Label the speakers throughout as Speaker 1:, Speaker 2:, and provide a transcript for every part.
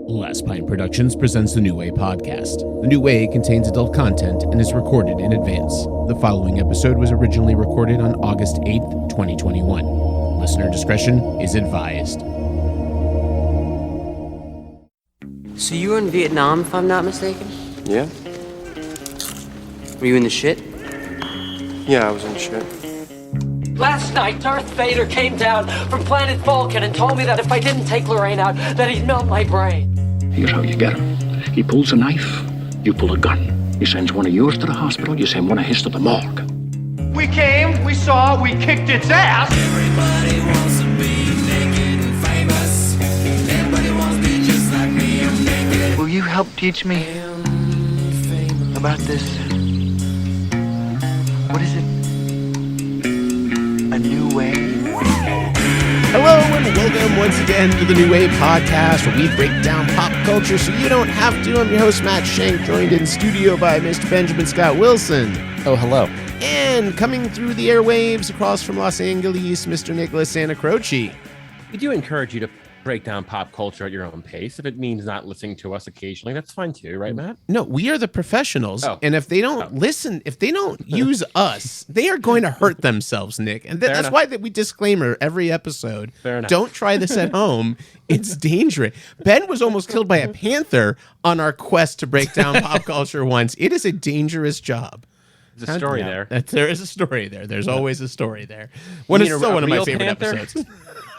Speaker 1: Last Pint Productions presents the New Way podcast. The New Way contains adult content and is recorded in advance. The following episode was originally recorded on August 8th, 2021. Listener discretion is advised.
Speaker 2: So you were in Vietnam, if I'm not mistaken?
Speaker 3: Yeah?
Speaker 2: Were you in the shit?
Speaker 3: Yeah, I was in the shit.
Speaker 4: Last night, Darth Vader came down from planet Vulcan and told me that if I didn't take Lorraine out, that he'd melt my brain.
Speaker 5: Here's how you get him. He pulls a knife, you pull a gun. He sends one of yours to the hospital, you send one of his to the morgue.
Speaker 6: We came, we saw, we kicked its ass.
Speaker 7: Everybody wants to be naked and famous. Everybody wants to be just like me, I'm naked.
Speaker 6: Will you help teach me about this? What is it? A new way?
Speaker 1: Hello and welcome once again to the New Way podcast, where we break down pop culture so you don't have to. I'm your host, Matt Shank, joined in studio by Mr. Benjamin Scott Wilson.
Speaker 8: Oh, hello.
Speaker 1: And coming through the airwaves across from Los Angeles, Mr. Nicholas Santa Croce.
Speaker 8: We do encourage you to break down pop culture at your own pace. If it means not listening to us occasionally, that's fine too, right, Matt?
Speaker 1: No, we are the professionals.
Speaker 8: Oh.
Speaker 1: And if they don't listen, if they don't use us, they are going to hurt themselves, Nick. And that's why we disclaimer every episode.
Speaker 8: Fair enough.
Speaker 1: Don't try this at home. It's dangerous. Ben was almost killed by a panther on our quest to break down pop culture once. It is a dangerous job.
Speaker 8: There's a story there.
Speaker 1: There is a story there. There's always a story there. It's still one of my favorite episodes.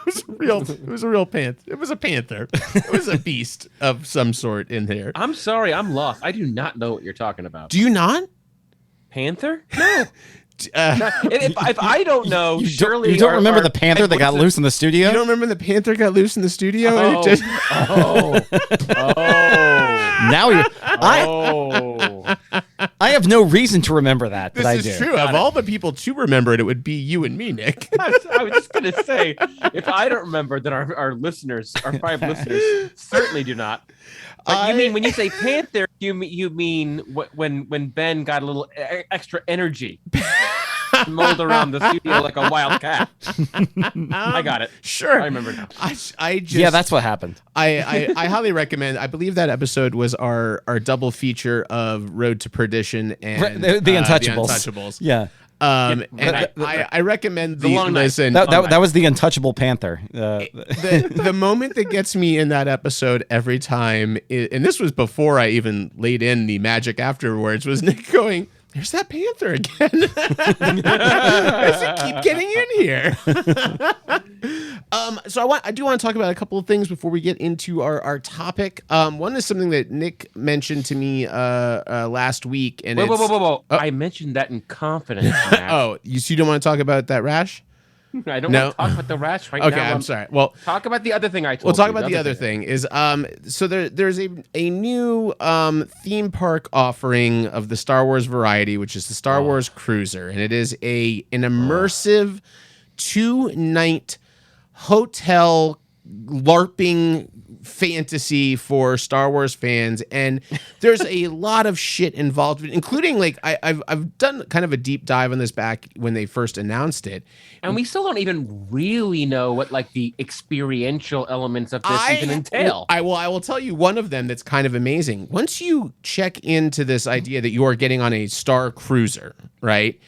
Speaker 1: It was a real panther. It was a panther. It was a beast of some sort in there.
Speaker 8: I'm sorry, I'm lost. I do not know what you're talking about.
Speaker 1: Do you not?
Speaker 8: Panther? No. If I don't know, surely
Speaker 9: you don't remember the panther that got loose in the studio?
Speaker 1: You don't remember the panther got loose in the studio?
Speaker 9: Now you. I have no reason to remember that.
Speaker 1: This is true. Of all the people to remember it, it would be you and me, Nick.
Speaker 8: I was just going to say, if I don't remember, then our listeners, our 5 listeners, certainly do not. But you mean when you say panther, you mean when Ben got a little extra energy, mold around the studio like a wild cat. I got it.
Speaker 1: Sure,
Speaker 8: I remember now.
Speaker 9: Yeah, that's what happened.
Speaker 1: I highly recommend. I believe that episode was our double feature of Road to Perdition and
Speaker 9: the Untouchables.
Speaker 1: The Untouchables.
Speaker 9: Yeah.
Speaker 1: I recommend the
Speaker 8: long
Speaker 1: listen.
Speaker 9: That was the Untouchable Panther.
Speaker 1: The moment that gets me in that episode every time, and this was before I even laid in the magic afterwards, was Nick going, "There's that panther again." Does it keep getting in here? So I do want to talk about a couple of things before we get into our topic. One is something that Nick mentioned to me last week, and
Speaker 8: whoa.
Speaker 1: Oh.
Speaker 8: I mentioned that in confidence. Matt.
Speaker 1: Oh, you don't want to talk about that rash?
Speaker 8: I don't want to talk about the rash right now.
Speaker 1: Okay, I'm sorry. Well,
Speaker 8: talk about the other thing I told you.
Speaker 1: We'll talk about the other thing is so there's a new theme park offering of the Star Wars variety, which is the Star Wars Cruiser, and it is an immersive 2-night hotel LARPing fantasy for Star Wars fans, and there's a lot of shit involved, including like I've done kind of a deep dive on this back when they first announced it,
Speaker 8: and we still don't even really know what like the experiential elements of this even entail.
Speaker 1: I will tell you one of them that's kind of amazing. Once you check into this idea that you are getting on a Star Cruiser, right?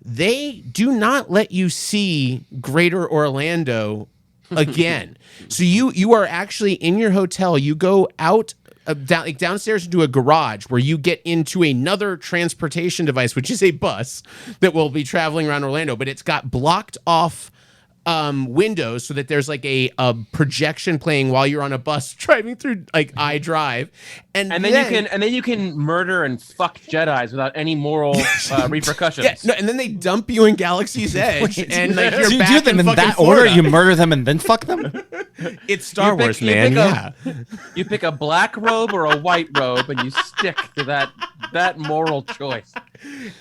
Speaker 1: They do not let you see Greater Orlando again. So you are actually in your hotel. You go out downstairs into a garage where you get into another transportation device, which is a bus that will be traveling around Orlando, but it's got blocked off windows so that there's like a projection playing while you're on a bus driving through like iDrive, and then
Speaker 8: you can murder and fuck Jedis without any moral repercussions.
Speaker 1: Yeah, no, and then they dump you in Galaxy's Edge, and like you're
Speaker 9: do you
Speaker 1: back
Speaker 9: do them in that
Speaker 1: Florida.
Speaker 9: order? You murder them and then fuck them?
Speaker 1: It's Star Wars, man.
Speaker 8: You pick a black robe or a white robe, and you stick to that moral choice.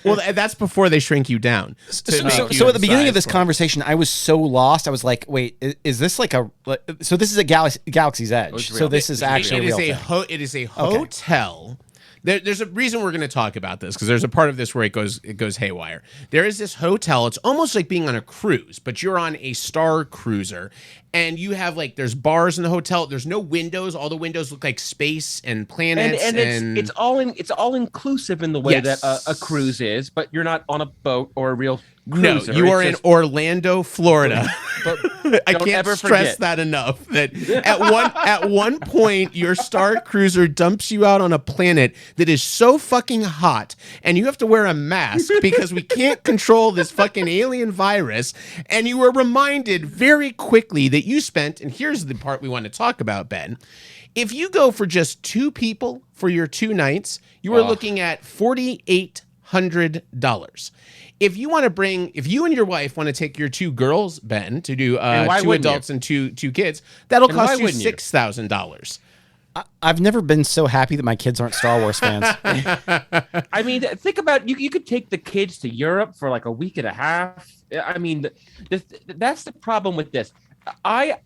Speaker 1: Well, that's before they shrink you down.
Speaker 9: So at the beginning of this conversation, I was so lost. I was like, "Wait, is this like a?" So this is a Galaxy's Edge. So this is actually a real thing.
Speaker 1: It is a hotel. There's a reason we're going to talk about this, because there's a part of this where it goes haywire. There is this hotel. It's almost like being on a cruise, but you're on a Star Cruiser, and you have like there's bars in the hotel. There's no windows. All the windows look like space and planets.
Speaker 8: And it's all inclusive in the way that a cruise is, but you're not on a boat or a real cruiser.
Speaker 1: No, you are in Orlando, Florida.
Speaker 8: But
Speaker 1: I can't stress that enough. That at one point your Star Cruiser dumps you out on a planet that is so fucking hot, and you have to wear a mask because we can't control this fucking alien virus. And you were reminded very quickly that you spent, and here's the part we want to talk about, Ben. If you go for just 2 people for your 2 nights, you are looking at $4,800. If you and your wife want to take your 2 girls, Ben, to do 2 adults and two kids, that'll cost you $6,000.
Speaker 9: I've never been so happy that my kids aren't Star Wars fans.
Speaker 8: I mean, think about you could take the kids to Europe for like a week and a half. I mean, that's the problem with this. I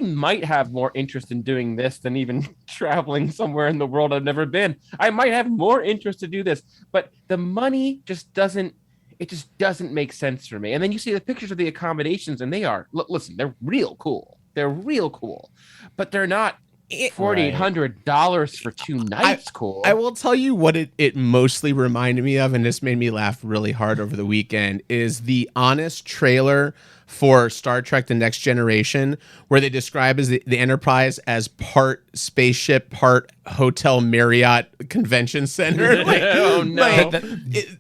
Speaker 8: might have more interest in doing this than even traveling somewhere in the world I've never been. I might have more interest to do this, but the money just doesn't make sense for me. And then you see the pictures of the accommodations, and listen, they're real cool. They're real cool, but they're not $4,800 for 2 nights. Cool.
Speaker 1: I will tell you what it mostly reminded me of, and this made me laugh really hard over the weekend, is the honest trailer for Star Trek: The Next Generation, where they describe the Enterprise as part spaceship, part Hotel Marriott Convention Center.
Speaker 8: Oh no!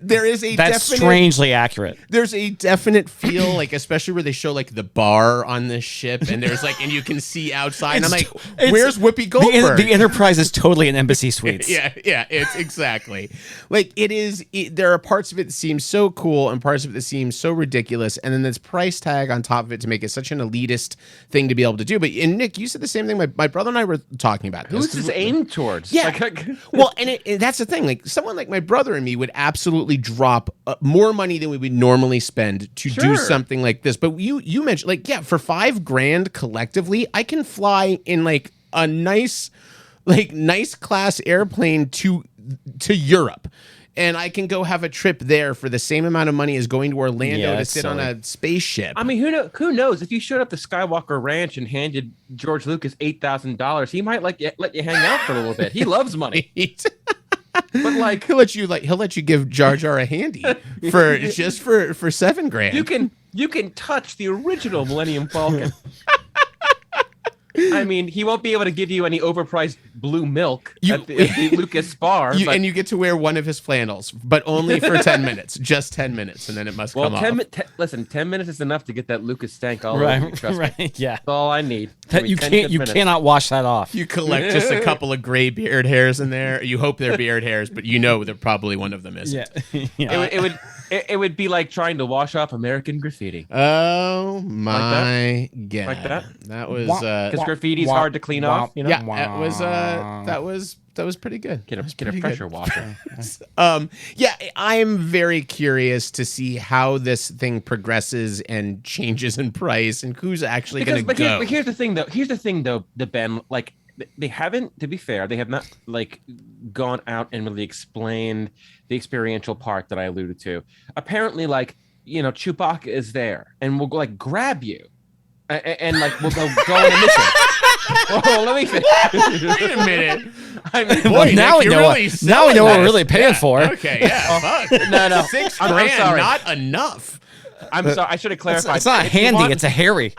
Speaker 1: There is
Speaker 9: that's strangely accurate.
Speaker 1: There's a definite feel, like especially where they show like the bar on the ship, and there's like, and you can see outside. And I'm like, where's Whoopi Goldberg?
Speaker 9: The Enterprise is totally an Embassy Suites.
Speaker 1: yeah, it's exactly like it is. There are parts of it that seem so cool, and parts of it that seem so ridiculous, and then this price tag on top of it to make it such an elitist thing to be able to do. But Nick, you said the same thing. My brother and I were talking about
Speaker 8: who's this aimed towards?
Speaker 1: Yeah. Well, and that's the thing. Like someone like my brother and me would absolutely drop more money than we would normally spend to do something like this. But you mentioned like, yeah, for $5,000 collectively, I can fly in like a nice class airplane to Europe. And I can go have a trip there for the same amount of money as going to Orlando to sit on a spaceship.
Speaker 8: I mean, who knows? If you showed up to Skywalker Ranch and handed George Lucas $8,000, he might let you hang out for a little bit. He loves money. But like
Speaker 1: he'll let you give Jar Jar a handy for $7,000.
Speaker 8: You can touch the original Millennium Falcon. I mean, he won't be able to give you any overpriced blue milk at the Lucas bar.
Speaker 1: And you get to wear one of his flannels, but only for 10 minutes. Just 10 minutes, and then it must come off.
Speaker 8: Listen, 10 minutes is enough to get that Lucas stank all over me. Trust me.
Speaker 9: Yeah.
Speaker 8: That's all I need.
Speaker 9: You cannot wash that off.
Speaker 1: You collect just a couple of gray beard hairs in there. You hope they're beard hairs, but you know that probably one of them isn't.
Speaker 9: Yeah.
Speaker 8: It would be like trying to wash off American graffiti.
Speaker 1: Oh my god!
Speaker 8: Like that?
Speaker 1: That was
Speaker 8: because graffiti's hard to clean off. You know?
Speaker 1: Yeah, that was pretty good.
Speaker 8: Get a pressure washer.
Speaker 1: I'm very curious to see how this thing progresses and changes in price and who's actually going to go.
Speaker 8: But here's the thing, though. The Ben, like, they haven't. To be fair, they have not like gone out and really explained the experiential part that I alluded to. Apparently, like, Chewbacca is there and will like grab you, and like we'll go on a mission. Oh, let me finish.
Speaker 1: Wait a minute. I mean,
Speaker 9: boy, now we know what we're really paying for.
Speaker 1: Okay, yeah. Fuck.
Speaker 8: No.
Speaker 1: $6,000,
Speaker 8: I'm sorry.
Speaker 1: not enough.
Speaker 8: I'm sorry. I should have clarified.
Speaker 9: It's not handy. It's a Harry.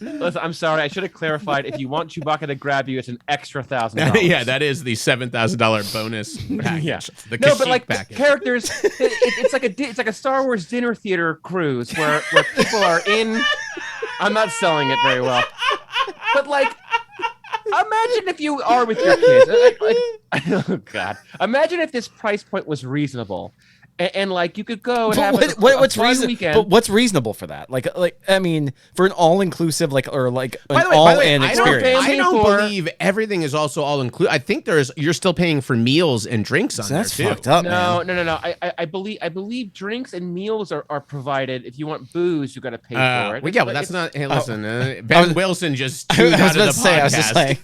Speaker 8: Listen, I'm sorry. I should have clarified. If you want Chewbacca to grab you, it's an extra $1,000.
Speaker 1: Yeah, that is the $7,000 bonus package.
Speaker 8: Yeah.
Speaker 1: The
Speaker 8: but like
Speaker 1: package.
Speaker 8: The characters, it's like a Star Wars dinner theater cruise where people are in. I'm not selling it very well, but like, imagine if you are with your kids. Oh God! Imagine if this price point was reasonable. And like you could go and have
Speaker 9: what's
Speaker 8: a fun
Speaker 9: reason,
Speaker 8: weekend.
Speaker 9: But what's reasonable for that? Like I mean, for an all-inclusive an all-in experience.
Speaker 1: I don't believe everything is also all-inclusive. I think you're still paying for meals and drinks on there too.
Speaker 9: That's fucked up, man.
Speaker 8: No. I believe drinks and meals are provided. If you want booze, you got to pay for it.
Speaker 1: Well, yeah, but that's not. Hey, listen, Ben Wilson just tuned out of the podcast.
Speaker 9: I was just saying.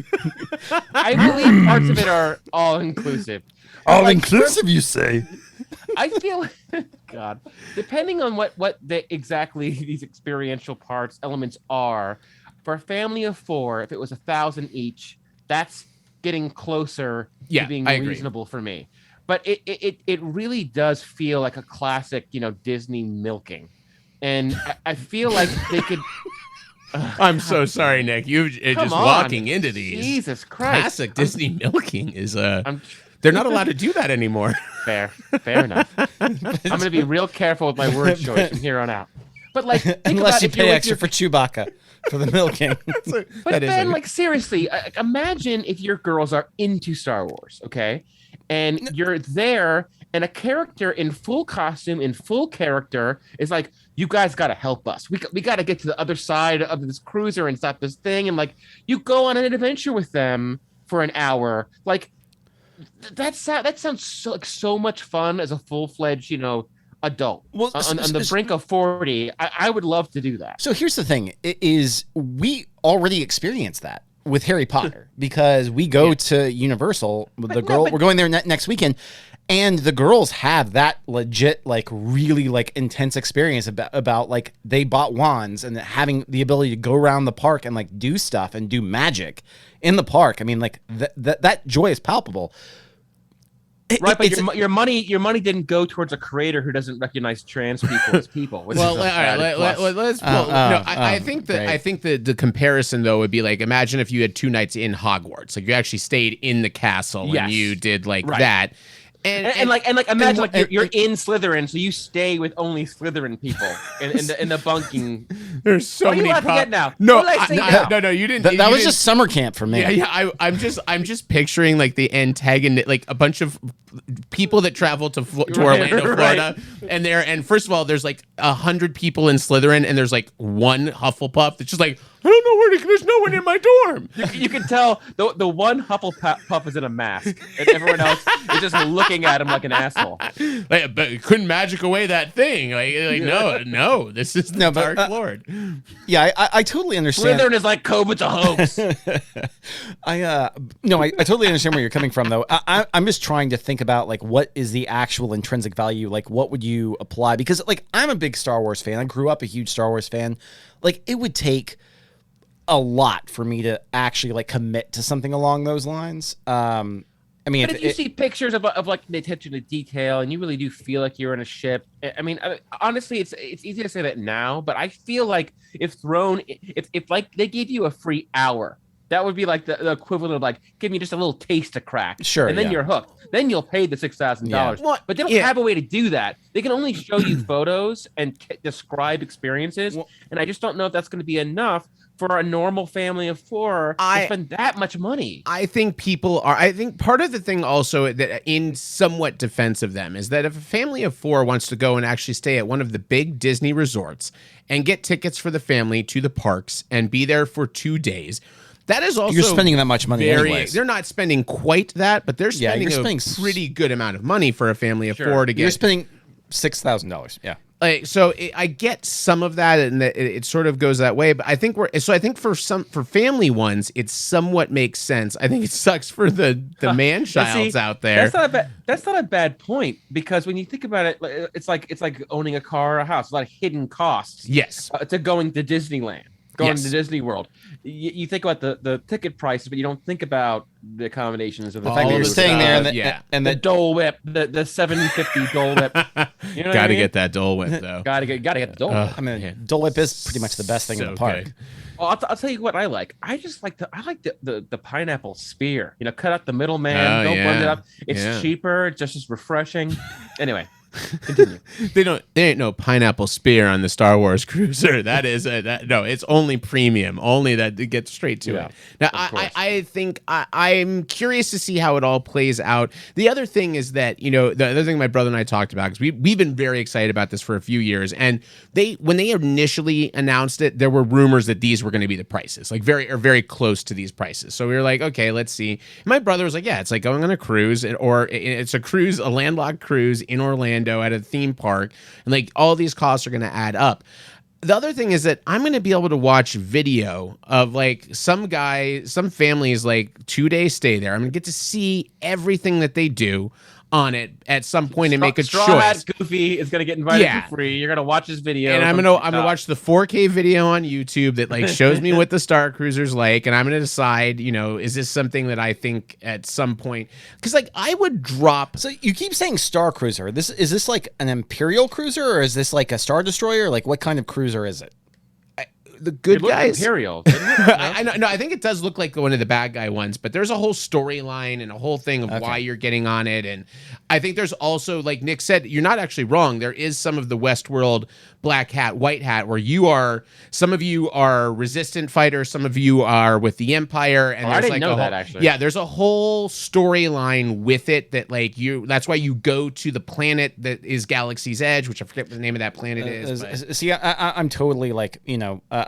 Speaker 8: I believe parts of it are all-inclusive.
Speaker 9: All-inclusive, you say?
Speaker 8: I feel, God, depending on what exactly these experiential elements are, for a family of 4, if it was 1,000 each, that's getting closer to being reasonable for me. But it really does feel like a classic, Disney milking, and I feel like they could.
Speaker 1: I'm so sorry, Nick. You just walking into these.
Speaker 8: Jesus Christ!
Speaker 1: Classic Disney milking is they're not allowed to do that anymore.
Speaker 8: Fair enough. I'm going to be real careful with my word choice from here on out. But like,
Speaker 9: unless you pay extra for Chewbacca for the milking.
Speaker 8: But Ben, like seriously, imagine if your girls are into Star Wars, okay, and you're there, and a character in full costume, in full character, is like, "You guys got to help us. We got to get to the other side of this cruiser and stop this thing." And like, you go on an adventure with them for an hour, like. That sounds so much fun as a full-fledged, adult. Well, on the brink of 40, I would love to do that.
Speaker 9: So here's the thing: is we already experienced that with Harry Potter because we go to Universal with the girl. We're going there next weekend, and the girls have that legit, like, really, like, intense experience about like they bought wands and having the ability to go around the park and like do stuff and do magic in the park. I mean, like that joy is palpable.
Speaker 8: Right, but your money didn't go towards a creator who doesn't recognize trans people as people.
Speaker 1: Well, all right, let's. I think the comparison though would be like, imagine if you had 2 nights in Hogwarts, like you actually stayed in the castle and you did like that. And
Speaker 8: imagine you're in Slytherin, so you stay with only Slytherin people in the bunking.
Speaker 1: There's so many problems
Speaker 8: now.
Speaker 1: No,
Speaker 8: no,
Speaker 1: you didn't.
Speaker 9: That was just summer camp for me.
Speaker 1: Yeah. I'm just picturing like the antagonist, like a bunch of people that travel to Orlando, Florida, and first of all, there's like 100 people in Slytherin, and there's like one Hufflepuff that's just like, I don't know where to, there's no one in my dorm.
Speaker 8: You can tell the one Hufflepuff is in a mask, and everyone else is just looking at him like an asshole.
Speaker 1: Like, but you couldn't magic away that thing. No, this is the Dark Lord.
Speaker 9: Yeah, I totally understand.
Speaker 8: Slytherin is like COVID's a hoax.
Speaker 9: I totally understand where you're coming from, though. I'm just trying to think about like what is the actual intrinsic value. Like, what would you apply? Because like I'm a big Star Wars fan. I grew up a huge Star Wars fan. Like, it would take a lot for me to actually like commit to something along those lines. I mean,
Speaker 8: but if you see pictures of like the attention to detail, and you really do feel like you're in a ship. I mean, honestly, it's easy to say that now, but I feel like if like they gave you a free hour, that would be like the equivalent of like, give me just a little taste to crack.
Speaker 9: Sure.
Speaker 8: And then you're hooked. Then you'll pay the $6,000.
Speaker 1: Yeah.
Speaker 8: But they don't have a way to do that. They can only show you photos and describe experiences. And I just don't know if that's going to be enough for a normal family of 4 to spend that much money.
Speaker 1: I think part of the thing also that in somewhat defense of them is that if a family of 4 wants to go and actually stay at one of the big Disney resorts and get tickets for the family to the parks and be there for 2 days, that is also,
Speaker 9: you're spending that much money anyways.
Speaker 1: They're not spending quite that, but they're spending a pretty good amount of money for a family of 4 to get.
Speaker 9: You're spending $6,000. Yeah.
Speaker 1: I get some of that, and it sort of goes that way. But I think for family ones, it somewhat makes sense. I think it sucks for the man-childs out there.
Speaker 8: That's not a bad point, because when you think about it, it's like owning a car or a house. A lot of hidden costs.
Speaker 1: Yes.
Speaker 8: To going to Disneyland. Going to Disney World, you think about the ticket prices, but you don't think about the accommodations of the
Speaker 9: fact that you're staying there and
Speaker 8: the Dole Whip, the $7.50 Dole Whip. You know
Speaker 1: gotta get that Dole Whip though.
Speaker 8: Gotta get the Dole Whip.
Speaker 9: I mean, Dole Whip is pretty much the best thing in the park.
Speaker 8: Well, I'll tell you what I like. I just like the pineapple spear. Cut out the middleman. Don't blend it up. It's cheaper. It's just as refreshing. Anyway. Continue.
Speaker 1: There ain't no pineapple spear on the Star Wars cruiser. That is no, it's only premium, only that to get straight to it. Now I think I'm curious to see how it all plays out. The other thing is that, the other thing my brother and I talked about, because we've been very excited about this for a few years, and when they initially announced it, there were rumors that these were going to be the prices, like very close to these prices. So we were like, okay, let's see. And my brother was like, yeah, it's like going on a cruise, or it's a landlocked cruise in Orlando at a theme park, and like all these costs are going to add up. The other thing is that I'm going to be able to watch video of like some family's like 2-day stay there. I'm going to get to see everything that they do. on it at some point and make a
Speaker 8: Straw
Speaker 1: choice.
Speaker 8: Hat Goofy is gonna get invited
Speaker 1: Yeah.
Speaker 8: for free. You're gonna watch his video,
Speaker 1: And I'm gonna watch the 4K video on YouTube that like shows me what the Star Cruiser's like, and I'm gonna decide, is this something that I think at some point, because like I would drop.
Speaker 9: So you keep saying Star Cruiser. Is this like an Imperial cruiser, or is this like a Star Destroyer? Like what kind of cruiser is it?
Speaker 1: The good guys.
Speaker 8: Imperial. Didn't it?
Speaker 1: I know. No, I think it does look like one of the bad guy ones, but there's a whole storyline and a whole thing of why you're getting on it, and I think there's also, like Nick said, you're not actually wrong. There is some of the Westworld black hat, white hat, where some of you are resistant fighters, some of you are with the Empire, and
Speaker 8: I
Speaker 1: there's
Speaker 8: didn't
Speaker 1: like
Speaker 8: know
Speaker 1: a
Speaker 8: that,
Speaker 1: whole,
Speaker 8: actually.
Speaker 1: yeah, there's a whole storyline with it that like that's why you go to the planet that is Galaxy's Edge, which I forget what the name of that planet is. But.
Speaker 9: See, I'm totally like,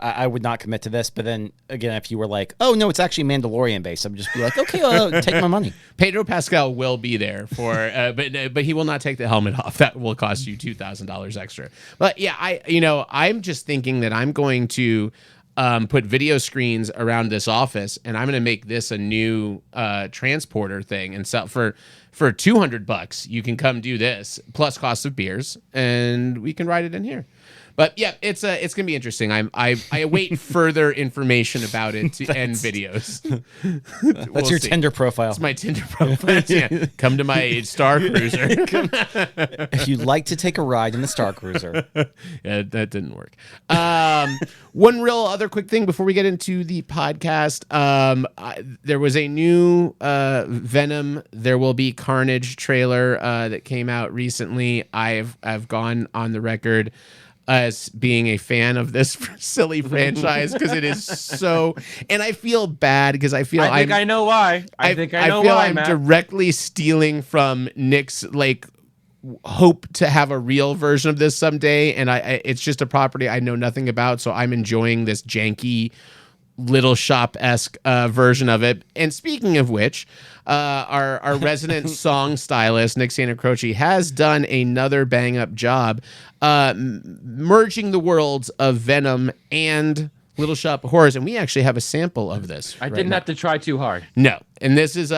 Speaker 9: I would not commit to this, but then again, if you were like, oh no, it's actually Mandalorian based, I'm just be like, okay, take my money.
Speaker 1: Pedro Pascal will be there for, but he will not take the helmet off. That will cost you $2,000 extra. But yeah, I'm just thinking that I'm going to put video screens around this office, and I'm going to make this a new transporter thing, and sell for $200. You can come do this plus cost of beers, and we can ride it in here. But yeah, it's gonna be interesting. I await further information about it and videos.
Speaker 9: That's your Tinder profile.
Speaker 1: That's my Tinder profile. Yeah. Come to my Star Cruiser.
Speaker 9: If you'd like to take a ride in the Star Cruiser.
Speaker 1: Yeah, that didn't work. One real other quick thing before we get into the podcast. There was a new Venom There Will Be Carnage trailer that came out recently. I've gone on the record as being a fan of this silly franchise because it is so, and I feel bad because I feel
Speaker 8: I know why. I think I know
Speaker 1: feel
Speaker 8: why,
Speaker 1: I'm
Speaker 8: Matt.
Speaker 1: directly stealing from Nick's like hope to have a real version of this someday, and it's just a property I know nothing about, so I'm enjoying this janky Little Shop-esque version of it. And speaking of which, our resident song stylist, Nick Santa Croce, has done another bang-up job merging the worlds of Venom and Little Shop of Horrors, and we actually have a sample of this.
Speaker 8: I didn't have to try too hard.
Speaker 1: No, and this is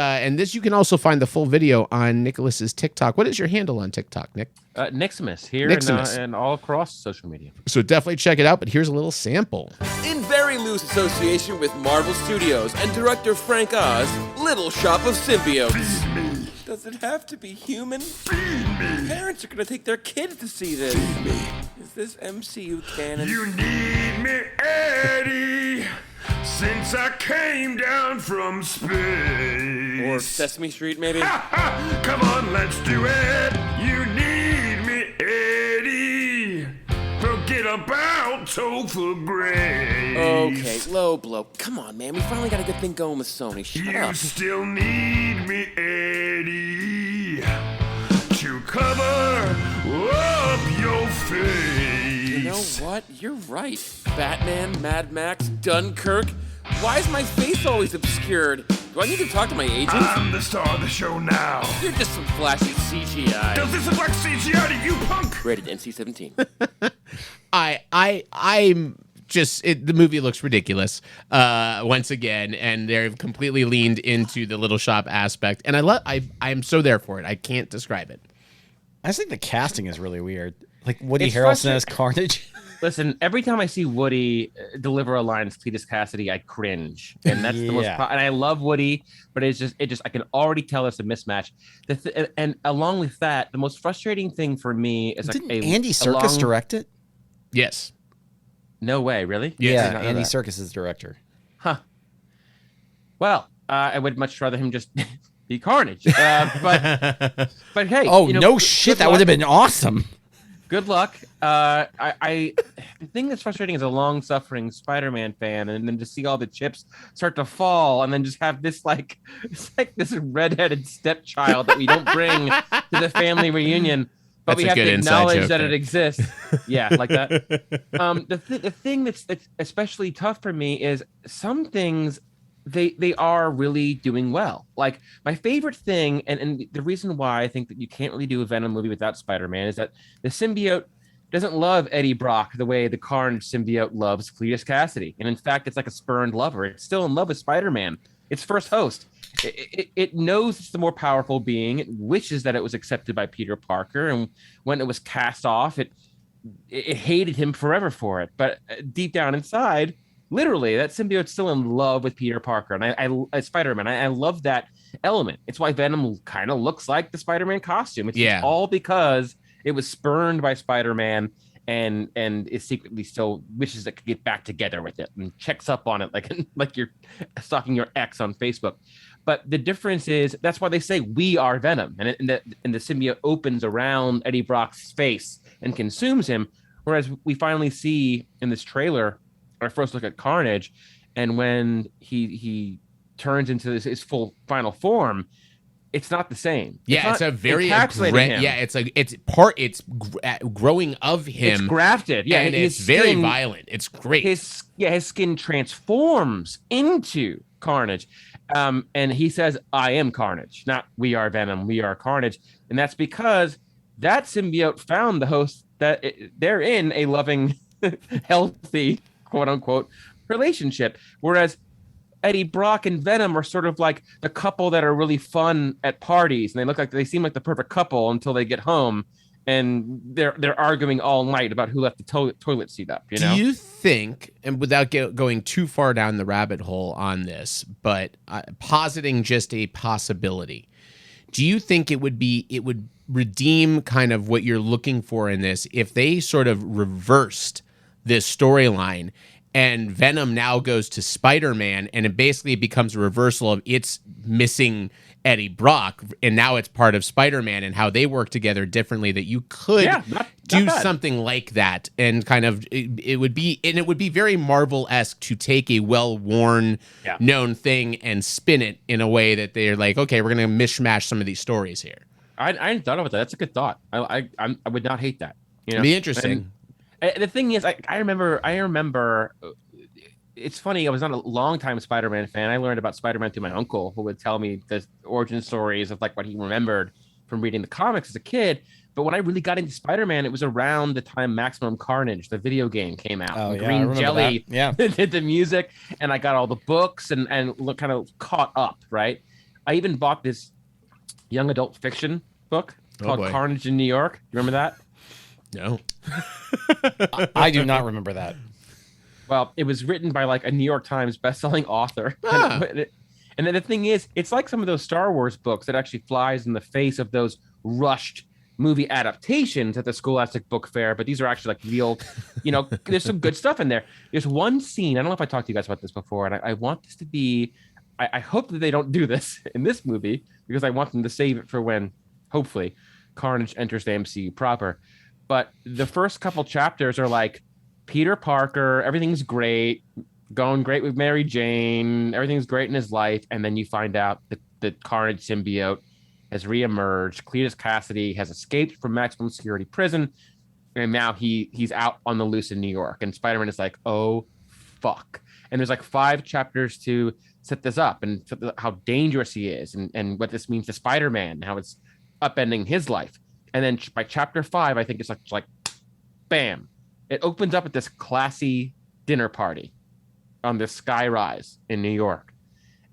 Speaker 1: you can also find the full video on Nicholas's TikTok. What is your handle on TikTok, Nick?
Speaker 8: Niximus here
Speaker 1: Niximus.
Speaker 8: And all across social media.
Speaker 1: So definitely check it out. But here's a little sample.
Speaker 6: In very loose association with Marvel Studios and director Frank Oz, Little Shop of Symbiotes. Does it have to be human? Parents are gonna take their kids to see this. Is this MCU canon?
Speaker 7: You need me, Eddie, since I came down from space.
Speaker 6: Or Sesame Street, maybe?
Speaker 7: Come on, let's do it. You need me, Eddie. Forget about Topher Grace.
Speaker 6: Okay, low blow. Come on, man. We finally got a good thing going with Sony. Shut
Speaker 7: You
Speaker 6: up.
Speaker 7: still need me, Eddie, to cover up your face.
Speaker 6: You know what? You're right. Batman, Mad Max, Dunkirk. Why is my face always obscured? Do I need to talk to my agent?
Speaker 7: I'm the star of the show now.
Speaker 6: You're just some flashy CGI.
Speaker 7: Does this look like CGI to you, punk?
Speaker 6: Rated NC-17.
Speaker 1: I'm just the movie looks ridiculous once again, and they've completely leaned into the Little Shop aspect, and I'm so there for it. I can't describe it.
Speaker 9: I just think the casting is really weird. Like Woody
Speaker 8: It's
Speaker 9: Harrelson as Carnage.
Speaker 8: Listen, every time I see Woody deliver a line as Cletus Cassidy, I cringe, and that's the most.
Speaker 9: Yeah.
Speaker 8: And I love Woody, but it just I can already tell it's a mismatch. And along with that, the most frustrating thing for me is
Speaker 9: Didn't
Speaker 8: like
Speaker 9: Andy Serkis direct it?
Speaker 1: Yes.
Speaker 8: No way, really?
Speaker 1: Yes.
Speaker 9: Yeah, Andy Serkis is director.
Speaker 8: Huh. Well, I would much rather him just be Carnage. But hey.
Speaker 9: Oh,
Speaker 8: you know,
Speaker 9: no shit. That would have been awesome.
Speaker 8: Good luck. The thing that's frustrating is a long-suffering Spider-Man fan, and then to see all the chips start to fall, and then just have this it's like this redheaded stepchild that we don't bring to the family reunion, but we have to acknowledge that it exists. Yeah, like that. The thing that's especially tough for me is some things they are really doing well. Like my favorite thing, and the reason why I think that you can't really do a Venom movie without Spider-Man is that the symbiote doesn't love Eddie Brock the way the Carnage symbiote loves Cletus Cassidy. And in fact, it's like a spurned lover. It's still in love with Spider-Man, its first host. It knows it's the more powerful being. It wishes that it was accepted by Peter Parker. And when it was cast off, it hated him forever for it. But deep down inside, literally, that symbiote's still in love with Peter Parker. And I Spider-Man, I love that element. It's why Venom kind of looks like the Spider-Man costume. It's all because it was spurned by Spider-Man and is secretly still wishes it could get back together with it and checks up on it like you're stalking your ex on Facebook. But the difference is that's why they say we are Venom, and the symbiote opens around Eddie Brock's face and consumes him. Whereas we finally see in this trailer our first look at Carnage, and when he turns into his full final form, it's not the same.
Speaker 1: It's a very it's growing of him.
Speaker 8: It's grafted. Yeah,
Speaker 1: and it's very violent. It's great.
Speaker 8: His skin transforms into Carnage. And he says, I am Carnage, not we are Venom, we are Carnage. And that's because that symbiote found the host that they're in a loving, healthy, quote unquote, relationship. Whereas Eddie Brock and Venom are sort of like the couple that are really fun at parties, and they seem like the perfect couple until they get home, and they're arguing all night about who left the toilet seat up.
Speaker 1: Do you think, and without going too far down the rabbit hole on this, but positing just a possibility, do you think it would redeem kind of what you're looking for in this if they sort of reversed this storyline? And Venom now goes to Spider-Man, and it basically becomes a reversal of its missing Eddie Brock, and now it's part of Spider-Man and how they work together differently. That you could do something like that, and kind of it would be very Marvel-esque to take a well-worn, known thing and spin it in a way that they're like, okay, we're going to mishmash some of these stories here.
Speaker 8: I hadn't thought about that. That's a good thought. I would not hate that.
Speaker 1: It'd be interesting.
Speaker 8: The thing is, I remember. It's funny. I was not a long-time Spider-Man fan. I learned about Spider-Man through my uncle, who would tell me the origin stories of like what he remembered from reading the comics as a kid. But when I really got into Spider-Man, it was around the time Maximum Carnage, the video game, came out.
Speaker 9: Oh,
Speaker 8: Green Jelly did the music, and I got all the books and kind of caught up. Right. I even bought this young adult fiction book called Carnage in New York. You remember that?
Speaker 1: No.
Speaker 9: I do not remember that.
Speaker 8: Well, it was written by like a New York Times bestselling author. And then the thing is, it's like some of those Star Wars books that actually flies in the face of those rushed movie adaptations at the Scholastic Book Fair. But these are actually like real, there's some good stuff in there. There's one scene. I don't know if I talked to you guys about this before. And I want this to be, I hope that they don't do this in this movie, because I want them to save it for when, hopefully, Carnage enters the MCU proper. But the first couple chapters are like Peter Parker, everything's great, going great with Mary Jane, everything's great in his life, and then you find out that the Carnage symbiote has reemerged. Cletus Cassidy has escaped from maximum security prison, and now he's out on the loose in New York. And Spider-Man is like, oh, fuck. And there's like 5 chapters to set this up and how dangerous he is and what this means to Spider-Man, and how it's upending his life. And then by chapter 5, I think it's like, bam, it opens up at this classy dinner party on this sky rise in New York.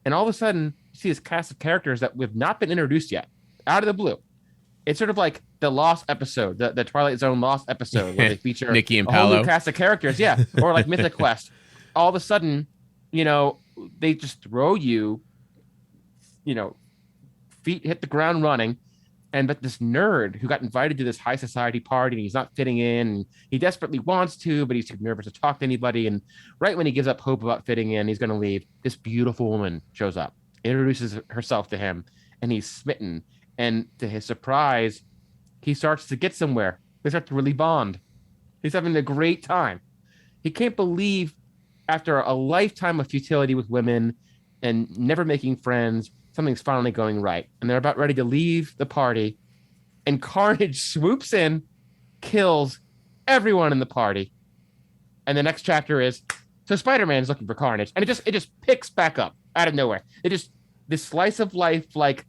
Speaker 8: And all of a sudden, you see this cast of characters that we've not been introduced yet, out of the blue. It's sort of like the Lost episode, the Twilight Zone Lost episode, where they feature
Speaker 1: Nikki and
Speaker 8: a whole
Speaker 1: Paolo.
Speaker 8: new cast of characters. Yeah, or like Mythic Quest. All of a sudden, they just throw you, feet hit the ground running. But this nerd who got invited to this high society party, and he's not fitting in, and he desperately wants to, but he's too nervous to talk to anybody. And right when he gives up hope about fitting in, he's going to leave. This beautiful woman shows up, introduces herself to him, and he's smitten. And to his surprise, he starts to get somewhere. They start to really bond. He's having a great time. He can't believe, after a lifetime of futility with women and never making friends, something's finally going right. And they're about ready to leave the party, and Carnage swoops in, kills everyone in the party. And the next chapter is, so Spider-Man is looking for Carnage, and it just picks back up out of nowhere. This slice of life, like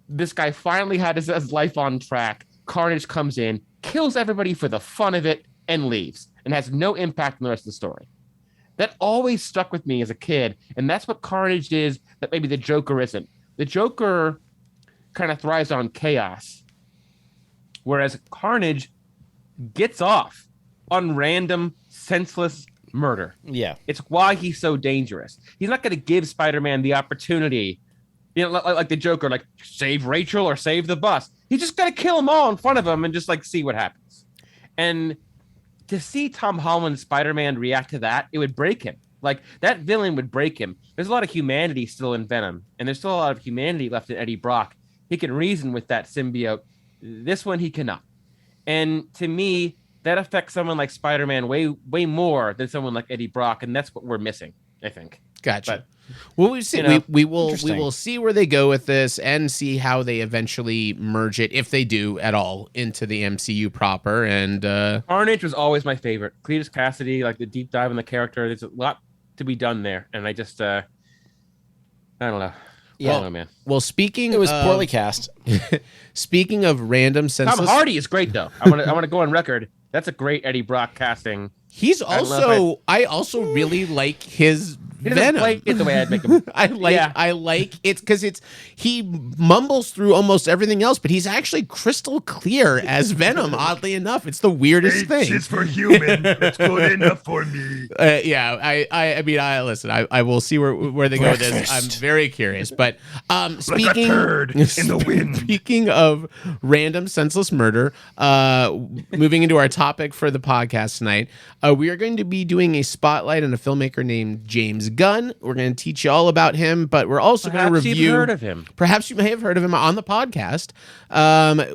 Speaker 8: this guy finally had his life on track. Carnage comes in, kills everybody for the fun of it, and leaves, and has no impact on the rest of the story. That always stuck with me as a kid, and that's what Carnage is that maybe the Joker isn't. The Joker kind of thrives on chaos, whereas Carnage gets off on random, senseless murder.
Speaker 9: Yeah.
Speaker 8: It's why he's so dangerous. He's not going to give Spider-Man the opportunity, like the Joker, like save Rachel or save the bus. He's just got to kill them all in front of him and just like see what happens. And to see Tom Holland's Spider-Man react to that, it would break him. Like that villain would break him. There's a lot of humanity still in Venom, and there's still a lot of humanity left in Eddie Brock. He can reason with that symbiote. This one he cannot. And to me, that affects someone like Spider-Man way more than someone like Eddie Brock, and that's what we're missing, I think.
Speaker 1: Gotcha.
Speaker 8: But,
Speaker 1: well, we see. We will see where they go with this, and see how they eventually merge it, if they do at all, into the MCU proper. And
Speaker 8: Carnage was always my favorite. Cletus Cassidy, like the deep dive in the character. There's a lot to be done there, and I just I don't know.
Speaker 9: Yeah.
Speaker 8: I don't know, man.
Speaker 1: Well, speaking,
Speaker 9: It was poorly cast.
Speaker 1: Speaking of random senseless,
Speaker 8: Tom Hardy is great though. I want to go on record. That's a great Eddie Brock casting.
Speaker 1: He's also. I also really like his Venom.
Speaker 8: Play it the way I'd make him.
Speaker 1: I like it because he mumbles through almost everything else, but he's actually crystal clear as Venom. Oddly enough, it's the weirdest thing.
Speaker 10: It's for human. That's good enough for me.
Speaker 1: I mean, listen. I will see where they go with this. I'm very curious. But speaking
Speaker 10: like a turd in the wind.
Speaker 1: Speaking of random senseless murder, moving into our topic for the podcast tonight, we are going to be doing a spotlight on a filmmaker named James Gunn. We're going to teach you all about him, but we're also going to review.
Speaker 8: You've heard of him.
Speaker 1: Perhaps you may have heard of him on the podcast.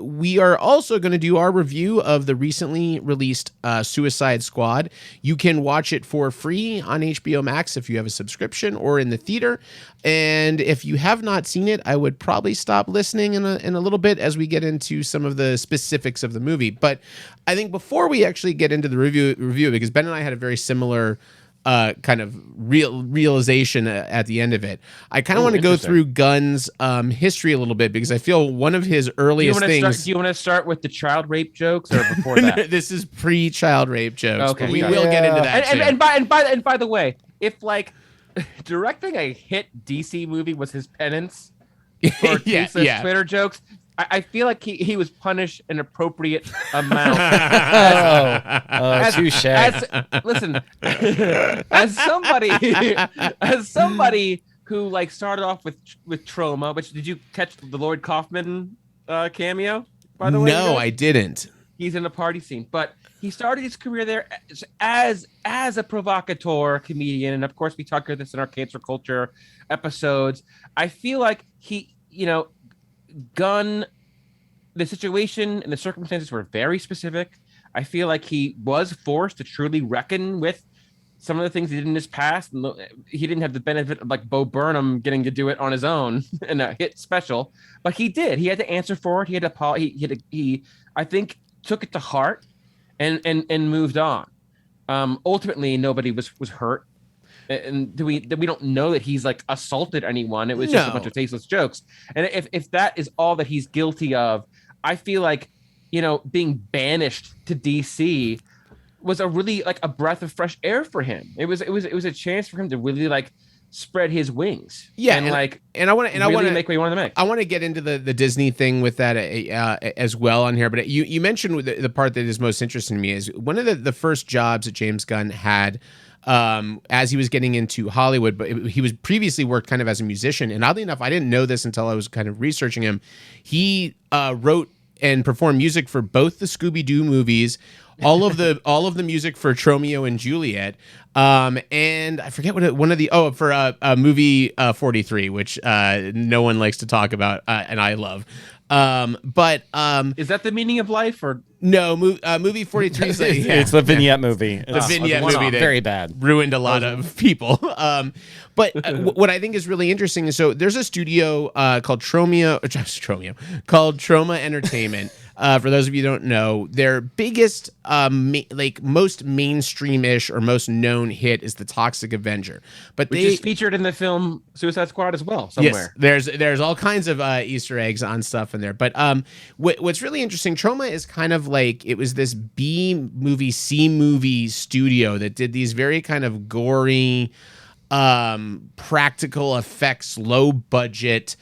Speaker 1: We are also going to do our review of the recently released Suicide Squad. You can watch it for free on HBO Max if you have a subscription, or in the theater. And if you have not seen it, I would probably stop listening in a little bit as we get into some of the specifics of the movie. But I think before we actually get into the review, because Ben and I had a very similar kind of realization at the end of it. I kind of want to go through Gunn's history a little bit, because I feel one of his earliest things.
Speaker 8: Do you want to start with the child rape jokes or before that?
Speaker 1: This is pre-child rape jokes.
Speaker 8: Okay,
Speaker 1: but we will get into that.
Speaker 8: And by the way, if like directing a hit DC movie was his penance for tasteless Twitter jokes, I feel like he was punished an appropriate amount.
Speaker 9: Touche.
Speaker 8: Listen, as somebody who like started off with Troma, which, did you catch the Lloyd Kaufman cameo? By the way,
Speaker 1: no, I didn't.
Speaker 8: He's in a party scene, but he started his career there as a provocateur comedian, and of course we talk about this in our cancel culture episodes. I feel like Gunn, the situation and the circumstances were very specific. I feel like he was forced to truly reckon with some of the things he did in his past. And he didn't have the benefit of like Bo Burnham getting to do it on his own in a hit special, but he did. He had to answer for it. He had to. He I think took it to heart and moved on. Ultimately, nobody was hurt. And we don't know that he's like assaulted anyone. It was just a bunch of tasteless jokes. And if that is all that he's guilty of, I feel like, being banished to DC was a really like a breath of fresh air for him. It was a chance for him to really like spread his wings.
Speaker 1: Yeah,
Speaker 8: and
Speaker 1: I want to
Speaker 8: make what he wanted to make.
Speaker 1: I want to get into the Disney thing with that as well on here. But you mentioned the part that is most interesting to me is one of the first jobs that James Gunn had as he was getting into Hollywood, but he was previously worked kind of as a musician. And oddly enough, I didn't know this until I was kind of researching him. He wrote and performed music for both the Scooby-Doo movies, all of the music for Tromeo and Juliet, and I forget what for movie 43, which no one likes to talk about, and I love. But
Speaker 8: is that the meaning of life, or
Speaker 1: no? Movie 43 is
Speaker 9: it's the vignette movie.
Speaker 1: The vignette movie that
Speaker 9: very bad,
Speaker 1: ruined a lot of people. But what I think is really interesting is, so there's a studio called Troma Entertainment. For those of you who don't know, their biggest, most mainstream-ish or most known hit is the Toxic Avenger. But
Speaker 8: Which is featured in the film Suicide Squad as well, somewhere.
Speaker 1: Yes, there's all kinds of Easter eggs on stuff in there. But what's really interesting, Troma is kind of like, it was this B movie, C movie studio that did these very kind of gory, practical effects, low budget,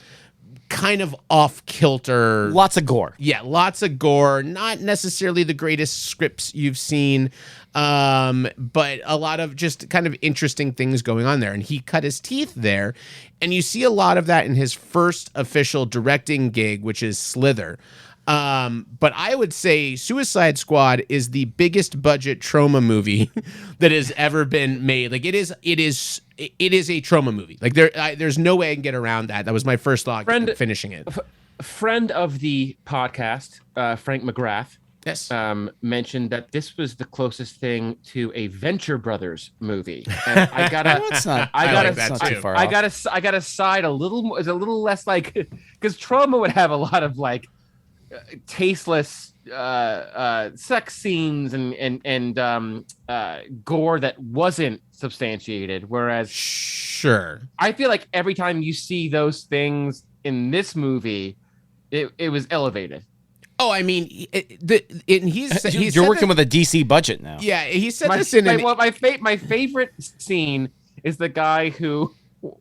Speaker 1: kind of off kilter.
Speaker 9: Lots of gore.
Speaker 1: Yeah, lots of gore. Not necessarily the greatest scripts you've seen, but a lot of just kind of interesting things going on there. And he cut his teeth there. And you see a lot of that in his first official directing gig, which is Slither. But I would say Suicide Squad is the biggest budget Troma movie that has ever been made. Like it is a Troma movie. Like there's no way I can get around that. That was my first thought finishing it.
Speaker 8: Friend of the podcast, Frank McGrath,
Speaker 1: yes,
Speaker 8: mentioned that this was the closest thing to a Venture Brothers movie. And I gotta side a little less like, because Troma would have a lot of like tasteless sex scenes and gore that wasn't substantiated, whereas
Speaker 1: sure,
Speaker 8: I feel like every time you see those things in this movie, it was elevated.
Speaker 1: Oh, I mean,
Speaker 9: you're working with a DC budget now.
Speaker 1: Yeah, he said this in
Speaker 8: my favorite scene is the guy who